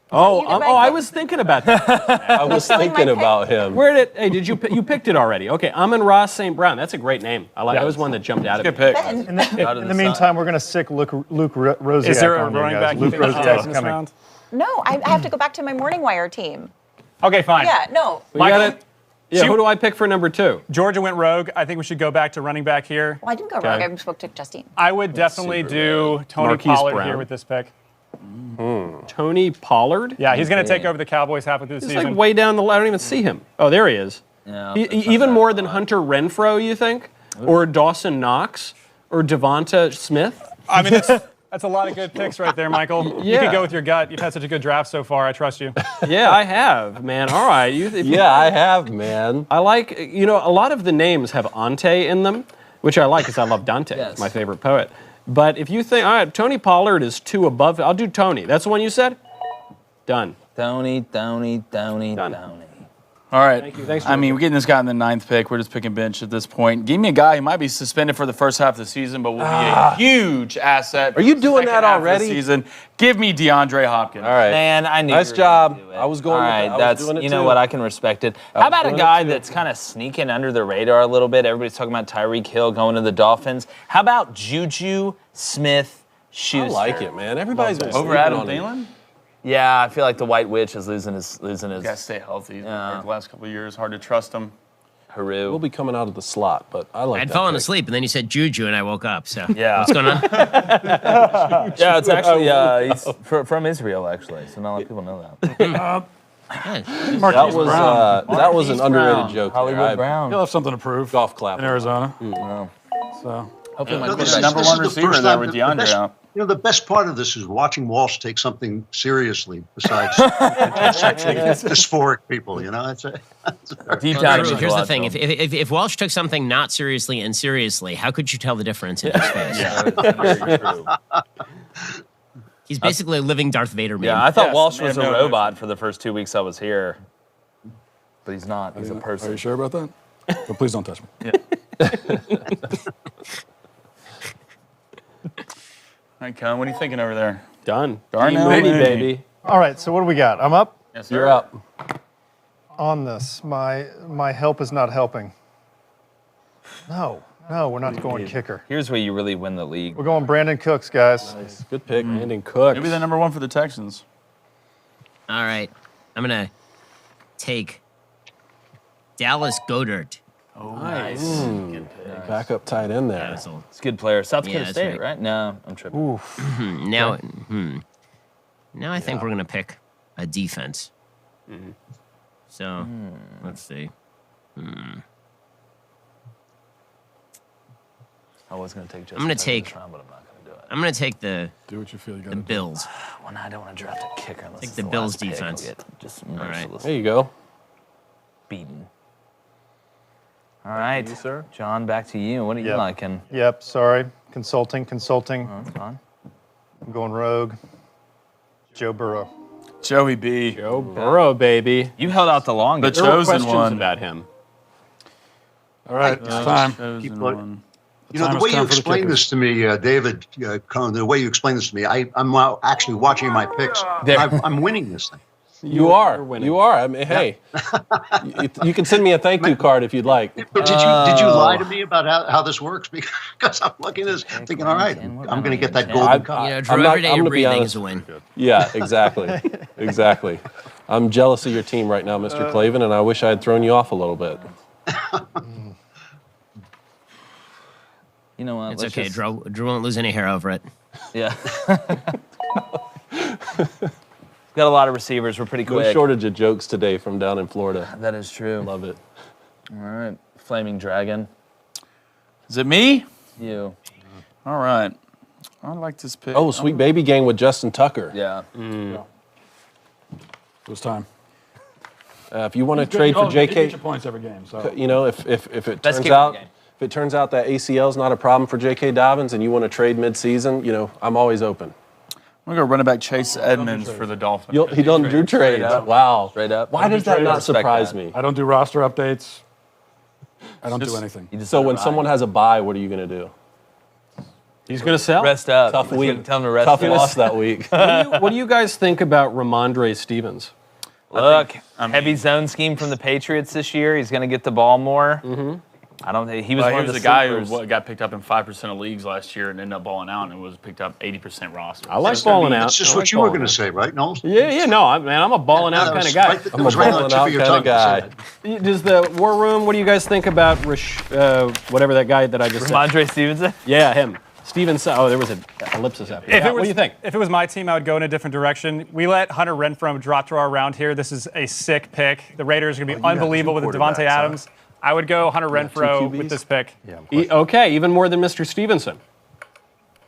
Oh, You can I write was thinking about that. I was Stealing my thinking pick? about him. Where did? Hey, did you picked it already? Okay, Amon-Ra St. Brown. That's a great name. I like. That was one that jumped out at me. Good pick. Ben. In the meantime, we're going to sick Luke Rosiak Is there a on you running guys. back you Luke think we should Rosiak take is in this coming. round? No, I have to go back to my morning wire team. Okay, fine. Yeah, no. We got Michael? it. Yeah, who do I pick for number 2? Georgia went rogue. I think we should go back to running back here. Well, I didn't go wrong. I spoke to Justine. I would definitely do Tony Marquise Pollard Brown. here with this pick. Tony Pollard? Yeah, he's going to take over the Cowboys halfway through the He's season. like way down the line. I don't even see him. Oh, there he is. Yeah, Even more than Hunter Renfrow, you think? Or Dawson Knox? Or Devonta Smith? I mean, that's a lot of good picks right there, Michael. You Yeah. can go with your gut. You've had such a good draft so far. I trust you. Yeah, I have, man. All right. Yeah, I have, man. I like, a lot of the names have ante in them, which I like because I love Dante. Yes. He's my favorite poet. But if you think, all right, Tony Pollard is 2 above, I'll do Tony. That's the one you said? Done. Tony. All right. Thank you. Thanks, I mean, Georgia. we're getting this guy in the 9th pick. We're just picking bench at this point. Give me a guy who might be suspended for the first half of the season, but will be a huge asset. Are you doing second that half of the already? season. Give me DeAndre Hopkins. All right. Man, I knew. Nice you were gonna job. do it. I was going All with right, that. I was that's doing it you know too. what, I can respect it. I How was about a doing it guy too. that's kind of sneaking under the radar a little bit? Everybody's talking about Tyreek Hill going to the Dolphins. How about Juju Smith-Schuster? I like it, man. Everybody's been Over sleeping Adam on him. Thielen? Yeah, I feel like the White Witch is losing his Gotta stay healthy. He's been Yeah. hurt the last couple of years. Hard to trust him. Haru. We'll be coming out of the slot, but I like I'd that fallen pick. asleep, and then you said Juju, and I woke up. So Yeah. what's going on? Yeah, it's actually he's from Israel, actually, so not a lot of people know that. Yeah. That was an underrated joke. there. Hollywood I- Brown. He'll have something to prove Golf clap. in Arizona. Wow. So Hopefully, my No, quarterback- number one receiver there with DeAndre best, out. the best part of this is watching Walsh take something seriously besides sexually dysphoric people. It's deep Well, down. Drew, into here's the watch thing: him. if Walsh took something not seriously and seriously, how could you tell the difference in his face? Very true. He's basically a living Darth Vader. Yeah, Man. I thought Yes, Walsh man, was a no, robot for the first 2 weeks I was here, but he's not. He's a Are person. you sure about that? But please don't touch me. All right, Con, what are you thinking over there? Done. Darnell, Mooney, hey. baby. All right, so what do we got? I'm up Yes, You're up. on this. My help is not helping. No, we're not going kicker. Here's where you really win the league. We're going Brandon Cooks, guys. Good pick. Brandon Cooks. Maybe the number one for the Texans. All right, I'm gonna take Dallas Goedert. Nice. Back up tight end there. That's all. It's a good player. South Dakota that's State, right. right? No, I'm tripping. Now, now I think we're gonna pick a defense. So let's see. I was going to take Justin I'm gonna Tucker take- this round, but I'm not going to do it. I'm gonna take the Do what you feel you got the to do. Bills. Well, no, I don't want to draft a kicker unless Take it's the the Bills last pick. I'll defense. get just right. mercilessly There you go. beaten. All right, sir. John, back to you. What are you Yep. liking? Yep, sorry. Consulting. Oh, that's fine. I'm going rogue. Joe Burrow. Joey B. Joe Burrow, baby. You held out the longest. The There were chosen questions one. about him. All right, it's time. Chosen Keep one. the time way has you come for the explained kickers. this to me, David, Cohn, the way you explained this to me, I'm now actually watching my picks. I'm winning this thing. You are. You're winning. You are. I mean, hey, you can send me a thank you card if you'd like. But did you lie to me about how this works? Because I'm looking at this, thinking, all right, I'm going to get that golden card. You know, Drew, I'm not- every day I'm you're gonna be breathing honest. is a win. Yeah, exactly. Exactly. I'm jealous of your team right now, Mr. Clavin, and I wish I had thrown you off a little bit. You know what? It's let's okay. just- Drew won't lose any hair over it. Yeah. Got a lot of receivers. We're pretty No quick. shortage of jokes today from down in Florida. That is true. Love it. All right, Flaming Dragon. Is it me? You. All right. I like this pick. Oh, sweet baby gang with Justin Tucker. Yeah. It was time. If you want to trade for You get JK, your points every game. So you know, if it Best turns kicker in out the game. if it turns out that ACL is not a problem for J.K. Dobbins and you want to trade mid-season, you know, I'm always open. I'm going to go running back Chase Edmonds for the Dolphins. He don't do trades. up. Wow. Straight up. Why does that not Respect surprise that. me? I don't do roster updates. I don't do Just- anything. You just So let it when ride. someone has a bye, what are you going to do? He's going to sell. rest up, Tough He's week. gonna Tell him to rest Tough up. loss that week. What do you guys think about Ramondre Stevens? Look, heavy zone scheme from the Patriots this year. He's going to get the ball more. I don't think he was Well, one he of was the a guy sleepers. who got picked up in 5% of leagues last year and ended up balling out and was picked up 80% roster. I like balling out. That's just I what like you were balling going to out. say, right, Knowles? Yeah, no, I'm a balling out kind of guy. I'm a balling out kind of guy. Does the War Room, what do you guys think about whatever that guy that I just said? Ramondre Stevenson? Yeah, him. Stevenson. Oh, there was an ellipsis after that. What do you think? If it was my team, I would go in a different direction. We let Hunter Renfrow drop to our round here. This is a sick pick. The Raiders are going to be unbelievable with Devontae Adams. I would go Hunter Renfrow with this pick. Okay, even more than Mr. Stevenson.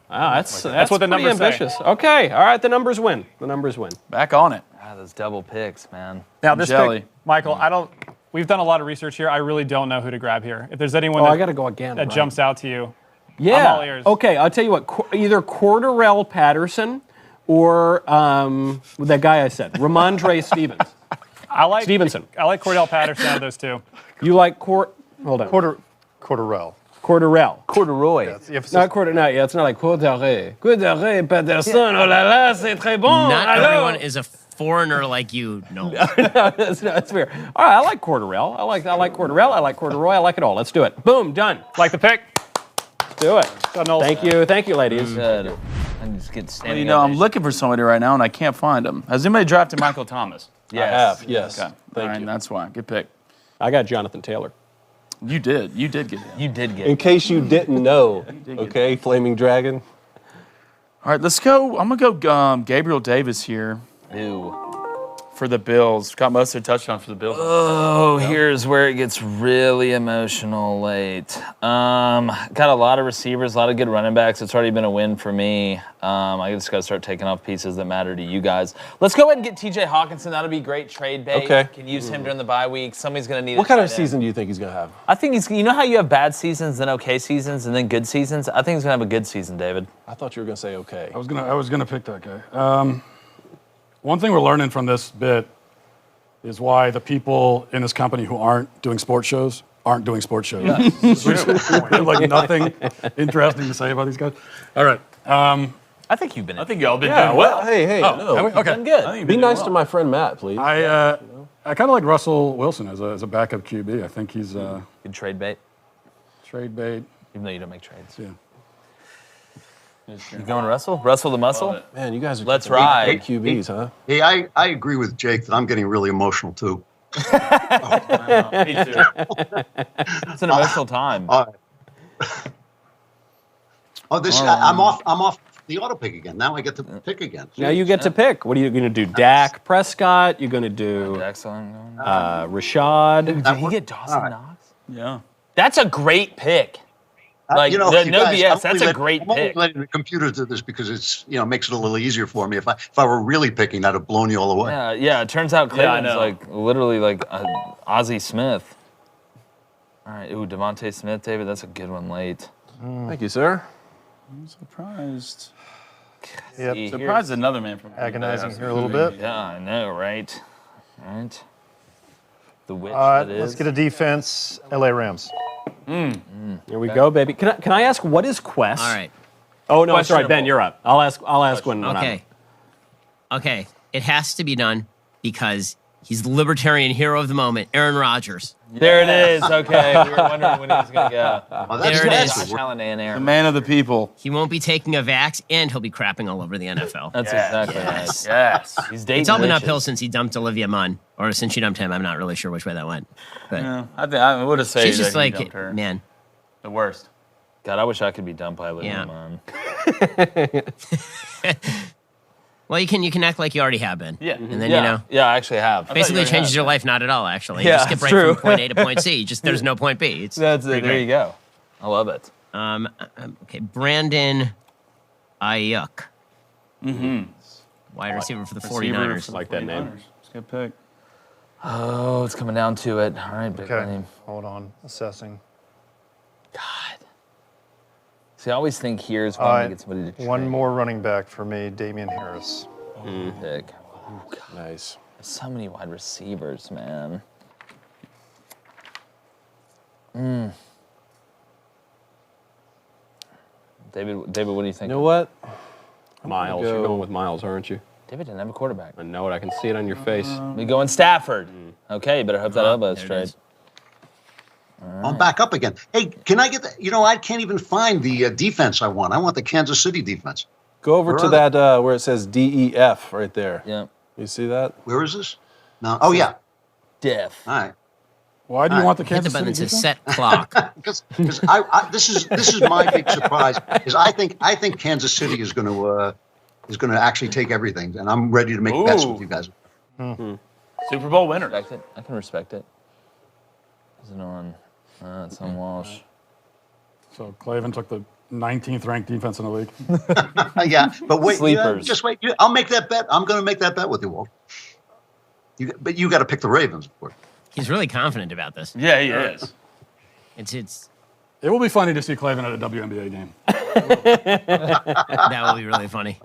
Wow, that's what the pretty numbers say. ambitious. Okay, all right, the numbers win. The numbers win. Back on it. Those double picks, man. Now this Jelly. pick, Michael, we've done a lot of research here. I really don't know who to grab here. If there's anyone I got to go again. that right? jumps out to you, Yeah. I'm all ears. Okay, I'll tell you what. Either Cordarrelle Patterson or that guy I said, Ramondre Stevenson. Stevenson. I like Cordell Patterson out of those two. You like Hold on. Cordarrelle. Cordarrelle. Corduroy. Not Cordarrelle. No, yeah, it's not like Cordarrelle. Cordarrelle Patterson. Oh la la, c'est très bon. Not Hello. everyone is a foreigner like you. No. That's fair. All right, I like Cordarrelle. I like Cordarrelle. I like Corduroy. I like it all. Let's do it. Boom, done. Like the pick? Let's do it. Thank you, ladies. Good. I just get Well, standing I'm ovation. looking for somebody right now and I can't find him. Has anybody drafted Michael Thomas? I have. Yes. Okay. Thank All right, you. that's why. Good pick. I got Jonathan Taylor. You did get him. You did get In case you didn't know, okay, Flaming Dragon. All right, let's go. I'm going to go Gabriel Davis here Ew. for the Bills. Got most of the touchdowns for the Bills. Oh, here's where it gets really emotional late. Got a lot of receivers, a lot of good running backs. It's already been a win for me. I just got to start taking off pieces that matter to you guys. Let's go ahead and get TJ Hawkinson. That'll be great trade bait. Okay. Can use him during the bye week. Somebody's going to need What kind of tight end. season do you think he's going to have? I think you know how you have bad seasons, then okay seasons, and then good seasons? I think he's going to have a good season, David. I thought you were going to say okay. I was gonna pick that guy. One thing we're learning from this bit is why the people in this company who aren't doing sports shows aren't doing sports shows. Like nothing interesting to say about these guys. All right. I think you've been. I think y'all been Yeah, doing well. Hey, no. Have we? Okay. Done good. I think you've Be been doing nice to well. my friend Matt, please. I kind of like Russell Wilson as a backup QB. I think he's Good trade bait, trade bait. even though you don't make trades. Yeah. You going Russell? Russell the muscle? Man, you guys are Let's big ride. QBs, huh? Hey, I agree with Jake that I'm getting really emotional too. Me too. It's an emotional time. I'm off the auto pick again. Now I get to pick again. Now you get to pick. What are you going to do? Dak Prescott? You're going to do Excellent. Rashad? Did he get Dawson Knox? Yeah. That's a great pick. Like, you no guys, BS. That's a great I'm only pick. letting the computer do this because it's makes it a little easier for me. If I were really picking, that'd have blown you all away. Yeah. It turns out Clayton's know. like literally like Ozzie Smith. All right. Ooh, Devontae Smith, David. That's a good one late. Thank you, sir. I'm surprised. Yep. See, Surprised another man from Agonizing here a little bit. Yeah, I know, right? Right. The witch All right, that is. let's get a defense. LA Rams. Here we go, baby. Can I ask what is Quest? All right. Oh no, sorry, Ben, Questionable. you're up. I'll ask when I'm. Okay. Okay. It has to be done because he's the libertarian hero of the moment, Aaron Rodgers. There it is. Okay, we were wondering when he was going to go. Oh, that's There it nasty. is. Josh Allen and The Aaron. man of the people. He won't be taking a vax, and he'll be crapping all over the NFL. That's exactly right. Yes. He's dating It's all been witches. uphill since he dumped Olivia Munn, or since she dumped him. I'm not really sure which way that went. But Yeah, I would have said she's that just he like, dumped her. man, The worst. God, I wish I could be dumped by Olivia Yeah. Munn. well, you can act like you already have been. Yeah. And then, Yeah, yeah, I actually have. basically you changes had. your life. Not at all, actually. Yeah, You skip that's right true. from point A to point C. Just there's no point B. It's That's it. pretty There great. you go. I love it. Okay, Brandon Ayuk. Wide receiver for the 49ers. Like that name. It's a good pick. Oh, it's coming down to it. All right, big Okay, name. hold on. Assessing. God. See, I always think here's All when right, to get somebody to trade. one more running back for me, Damian Harris. pick. Nice. So many wide receivers, man. David, what do you think? You know what? Miles. You're going with Miles, aren't you? David didn't have a quarterback. I know it. I can see it on your face. We going Stafford. Okay, you better hope that elbow is there it straight. I'm back up again. Hey, can I get the, I can't even find the defense I want. I want the Kansas City defense. Go over Where to are that where it says DEF right there. Yeah. You see that? Where is this? No. Oh, yeah. Def. All right. Why do you want the Hit the Kansas button City that says defense? set clock. Because this is my big surprise. Is I think Kansas City is going to actually take everything, and I'm ready to make bets with you guys. Super Bowl winner. I can respect it. Is it on? It's on Walsh. So Clavin took the 19th ranked defense in the league. Yeah, but wait, Sleepers. just wait. I'll make that bet. I'm going to make that bet with you, Walt. But you got to pick the Ravens, of course. He's really confident about this. Yeah, he is. It's It will be funny to see Clavin at a WNBA game. that will be really funny.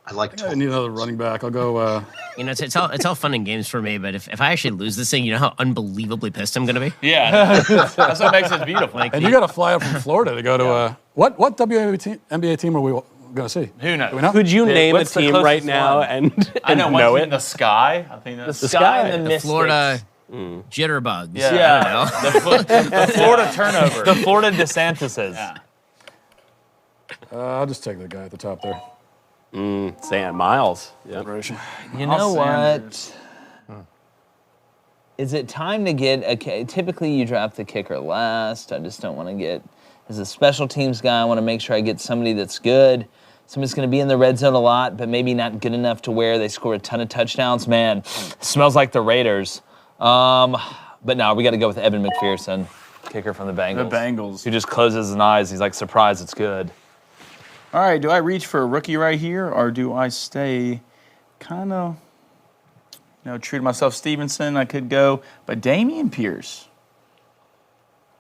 I like I need another running back. I'll go. It's all fun and games for me, but if I actually lose this thing, you know how unbelievably pissed I'm going to be? Yeah. That's what makes it beautiful. And you got to fly up from Florida to go to what WNBA team are we going to see? Who knows? Do we know? Could you name a what's the team right closest now one? and I know know one it? in the sky. I think that's The Sky and the The Mystics. Florida jitterbugs. Yeah. I don't know. the Florida turnover. The Florida DeSantis's. Yeah. I'll just take the guy at the top there. Sam Miles. Yeah. You know Sanders. what? Is it time to get typically you draft the kicker last. I just don't want to get, as a special teams guy, I want to make sure I get somebody that's good. Somebody's going to be in the red zone a lot, but maybe not good enough to where they score a ton of touchdowns. Man, smells like the Raiders. But no, we got to go with Evan McPherson, kicker from the Bengals. The Bengals. Who just closes his eyes. He's like, surprised it's good. All right, do I reach for a rookie right here, or do I stay kind of, true to myself? Stevenson, I could go, but Dameon Pierce,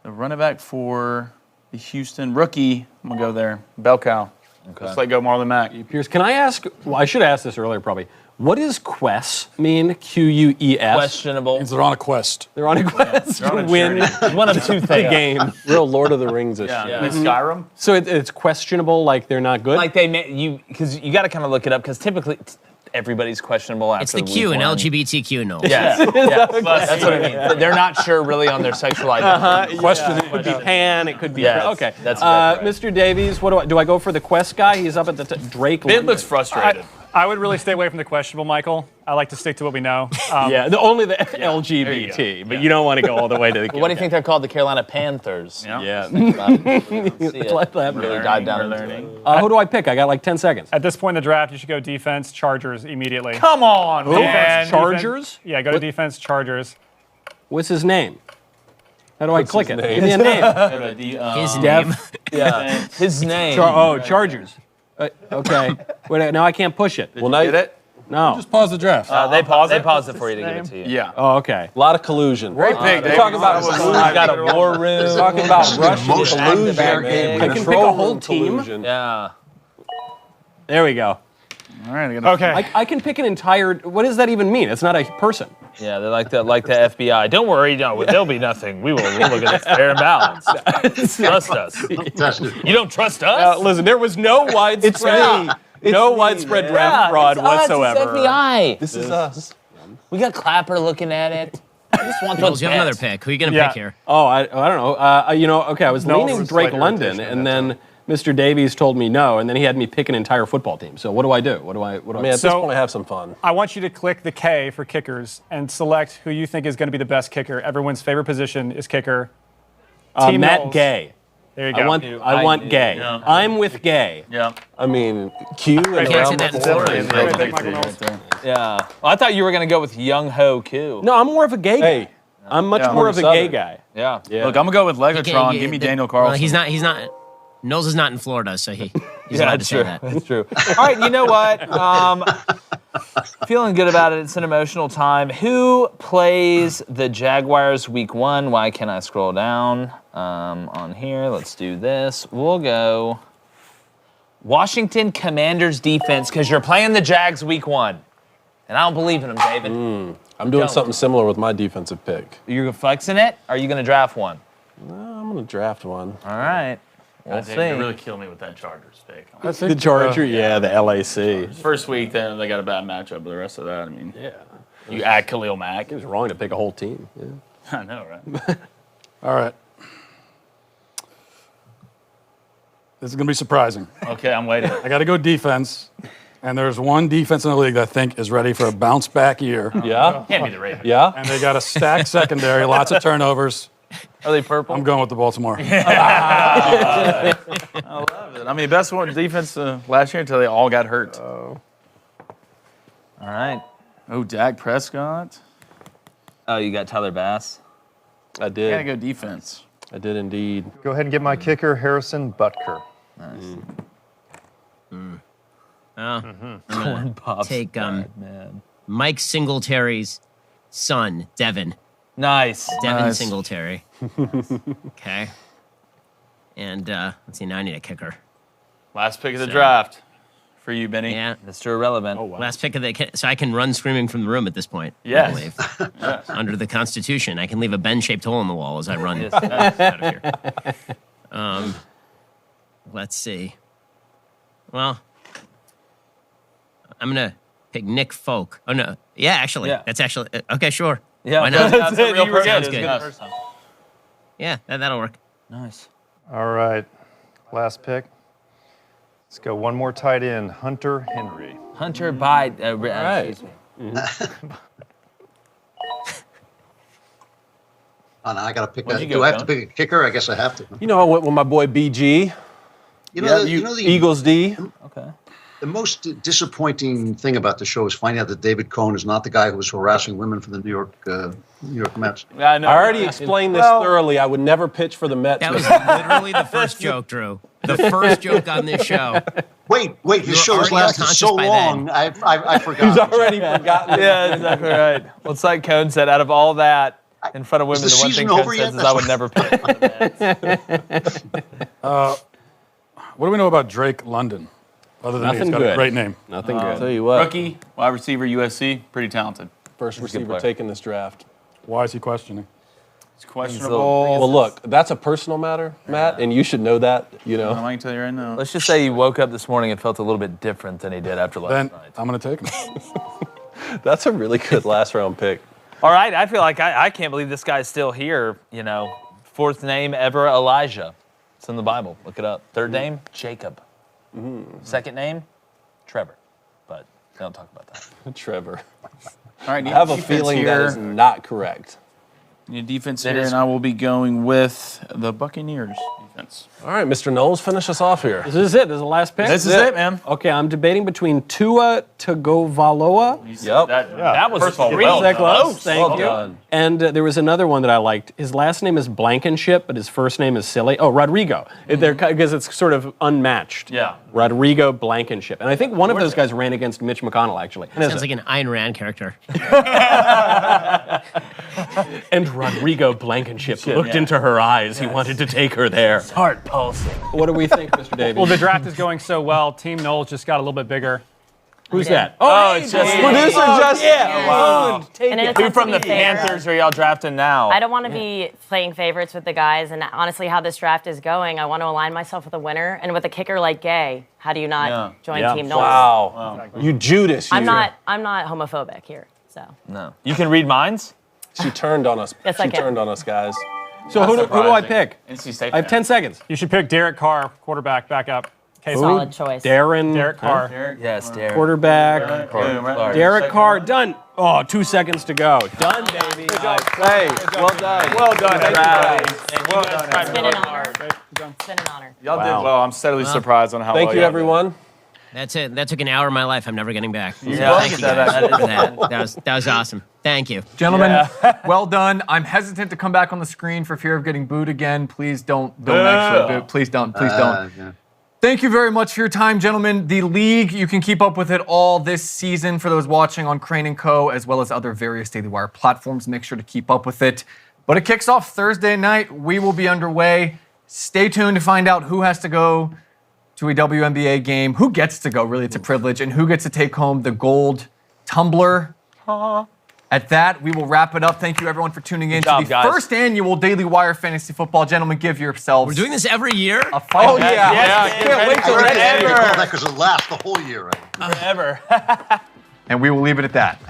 the running back for the Houston rookie, I'm going to go there. Bell cow. Okay. Just let go Marlon Mack. Pierce, can I ask? Well, I should have asked this earlier probably. What does quest mean? QUES. Questionable. Means they're on a quest. They're on a quest They're on to a win journey. One of two the things. game. Real Lord of the Rings-ish. Yeah. Yeah. Skyrim? So it's questionable, like they're not good. Like because you got to kind of look it up because typically everybody's questionable after It's the week Q in one. LGBTQ, Noel. Yeah, yeah. That's what I mean. They're not sure really on their sexual identity. Question. It could be Pan. It could be. Yeah, okay. that's exactly right. Mr. Davies, what do I go for the quest guy? He's up at the Drake. Bit London. looks frustrated. I would really stay away from the questionable, Michael. I like to stick to what we know. Yeah, only the LGBT, but you don't want to go all the way to the. What do you think they're called? The Carolina Panthers. Yeah. Let that really learning, dive down we're into learning. it. Who do I pick? I got like 10 seconds. At this point in the draft, you should go defense, Chargers immediately. Come on, man. Defense, Chargers? Yeah, go to defense, Chargers. What's his name? How do I click his it? name? Give me a name. His name. Yeah, his name. Chargers. Okay. Wait, now I can't push it. Well, now Get it? No. Just pause the draft. They paused it for you to give it to you. Yeah. Oh, okay. a lot of collusion. Great pick, We're Dave. talking about That was- collusion. We've got a war room. Talking about Russian most collusion. fair game. I can pick a Control whole room team. collusion. Yeah. There we go. All right. I gotta Okay. I can pick an entire. What does that even mean? It's not a person. Yeah, they're like the FBI. Don't worry, there'll be nothing. We'll look at this fair and balanced. Trust us. You don't trust us? Listen, there was no widespread. Widespread draft fraud whatsoever. It's FBI. This is us. We got Clapper looking at it. I just want Noel, those do you have another bets. pick? Who are you going to Yeah. pick here? Oh, I don't know. Okay, I was No, leaning it was Drake slight London, irritation and at that then Mr. Davies told me no, and then he had me pick an entire football team. So what do I do? What do I? I mean, at So- this point, have some fun. I want you to click the K for kickers and select who you think is going to be the best kicker. Everyone's favorite position is kicker. Team Matt Knowles. Gay. There you go. I want Gay. Yeah. I'm with Gay. Yeah. I mean, Q and Can't around say that in before. Florida. Great pick, Michael Knowles. Yeah. Well, I thought you were going to go with Young Ho Koo. No, I'm more of a gay guy. Hey, I'm much Yeah. more of a Southern. gay guy. Yeah. Yeah. Look, I'm gonna go with Okay, Legotron. yeah, Give me the- Daniel Carlson. Well, he's not. Knowles is not in Florida, so he's Yeah, allowed to that's say true. that. That's true. All right, you know what? Feeling good about it. It's an emotional time. Who plays the Jaguars week 1? Why can't I scroll down on here? Let's do this. We'll go Washington Commanders defense because you're playing the Jags week 1. And I don't believe in them, David. I'm doing Don't. something similar with my defensive pick. You're flexing it? Or are you going to draft one? I'm going to draft one. All right. We'll see. They really killed me with that Chargers pick. I think, The Charger, yeah, the LAC. First week, then they got a bad matchup, but the rest of that, I mean, you add Khalil Mack. It was wrong to pick a whole team. Yeah. I know, right? All right. This is going to be surprising. Okay, I'm waiting. I got to go defense. And there's one defense in the league that I think is ready for a bounce back year. Yeah. Can't be the Ravens. Yeah. And they got a stacked secondary, lots of turnovers. Are they purple? I'm going with the Baltimore. I love it. I mean, best one defense last year until they all got hurt. All right. Oh, Dak Prescott. Oh, you got Tyler Bass. I Gotta did. go defense. I did indeed. Go ahead and get my kicker, Harrison Butker. Nice. I'm gonna Pop's take bad, man. Mike Singletary's son, Devin. Nice. Devin Nice. Singletary. Okay. And let's see, now I need a kicker. Last pick of the draft for you, Benny. Yeah. Mr. Irrelevant. Oh, wow. Last pick of the so I can run screaming from the room at this point. Yes. I believe. Yes. Under the Constitution, I can leave a Ben-shaped hole in the wall as I run Yes. out of here. Let's see. Well, I'm gonna pick Nick Folk. Oh no, yeah, actually, Yeah. that's actually okay. Sure. Yeah, Why not? that's a real person. Sounds It's good. a good person. Yeah, that'll work. Nice. All right. Last pick. Let's go one more tight end, Hunter Henry. Hunter Bide. right. Excuse me. Oh, now I got to pick. Where'd you Do go, I have to Cohen? pick a kicker? I guess I have to. You know, I went with my boy BG. You know, the Eagles D. Okay. The most disappointing thing about the show is finding out that David Cohn is not the guy who was harassing women for the New York Mets. I know. I already explained this thoroughly. I would never pitch for the Mets. That was literally the first joke, Drew. The first joke on this show. Wait, his were show has already lasted unconscious so by long. then. I forgot. He's already forgotten. Yeah, exactly right. Well, it's like Cone said, out of all that in front of women, Is the the one season thing Cone over yet? says is I would never pick for the Mets. What do we know about Drake London? Other than Nothing he's got good. a great name. Nothing I'll good. tell you what. Rookie, wide receiver, USC, pretty talented. First a good receiver player. taken this draft. Why is he questioning? It's questionable. Well, look, that's a personal matter, Matt, and you should know that. You know. I can tell you right now. Let's just say he woke up this morning and felt a little bit different than he did after last Then night. I'm going to take him. That's a really good last round pick. All right, I feel like I can't believe this guy's still here. You know, fourth name ever, Elijah. It's in the Bible. Look it up. Third name, Jacob. Second name, Trevor. But they don't talk about that. Trevor. All right, I have a feeling that is not correct. Need defense That here, is- and I will be going with the Buccaneers defense. All right, Mr. Knowles, finish us off here. This is it. This is the last pick. This is it, man. Okay, I'm debating between Tua Tagovailoa. Yep. That was First of all, three. well That done. close. Thank Well you. done. And there was another one that I liked. His last name is Blankenship, but his first name is silly. Oh, Rodrigo. Because it's sort of unmatched. Yeah. Rodrigo Blankenship. And I think one of those guys ran against Mitch McConnell, actually. Sounds like an Ayn Rand character. And Rodrigo Blankenship looked into her eyes. He wanted to take her there. Heart pulsing. What do we think, Mr. Davies? Well, the draft is going so well. Team Knowles just got a little bit bigger. Who's that? Oh, it's just Producer just wow. And in Who attempt from to the be fair, Panthers are y'all drafting now? I don't want to be playing favorites with the guys, and honestly, how this draft is going, I want to align myself with a winner. And with a kicker like Gay, how do you not join Team Knowles? Wow. You Judas. I'm you. not homophobic here, so. No. You can read minds? She turned on us. Yes, she I can. turned on us, guys. So who do I pick? NC State. I have 10 seconds. You should pick Derek Carr, quarterback, back up. Okay, Solid choice. Derek Carr. Yes, Derek. quarterback. Florida. Derek Carr, done. Oh, 2 seconds to go. Done, baby. Hey, well done. Well done, guys. It's been an honor. It's been an honor. Y'all did well. I'm steadily surprised on how Thank well you, y'all everyone. That's it. That took an hour of my life I'm never getting back. Yeah. Thank you guys for that. That was awesome. Thank you. Gentlemen, well done. I'm hesitant to come back on the screen for fear of getting booed again. Please don't actually boo. Please don't. Yeah. Thank you very much for your time, gentlemen. The league, you can keep up with it all this season for those watching on Crain & Co., as well as other various Daily Wire platforms. Make sure to keep up with it. But it kicks off Thursday night. We will be underway. Stay tuned to find out who has to go to a WNBA game, who gets to go, really, it's a privilege, and who gets to take home the gold tumbler. At that, we will wrap it up. Thank you, everyone, for tuning in job, to the guys. first annual Daily Wire Fantasy Football. Gentlemen, give yourselves We're doing this every year? a fight. Oh, yeah. Can't wait till I next think year. they call that because it lasts the whole year, right? Ever. And we will leave it at that.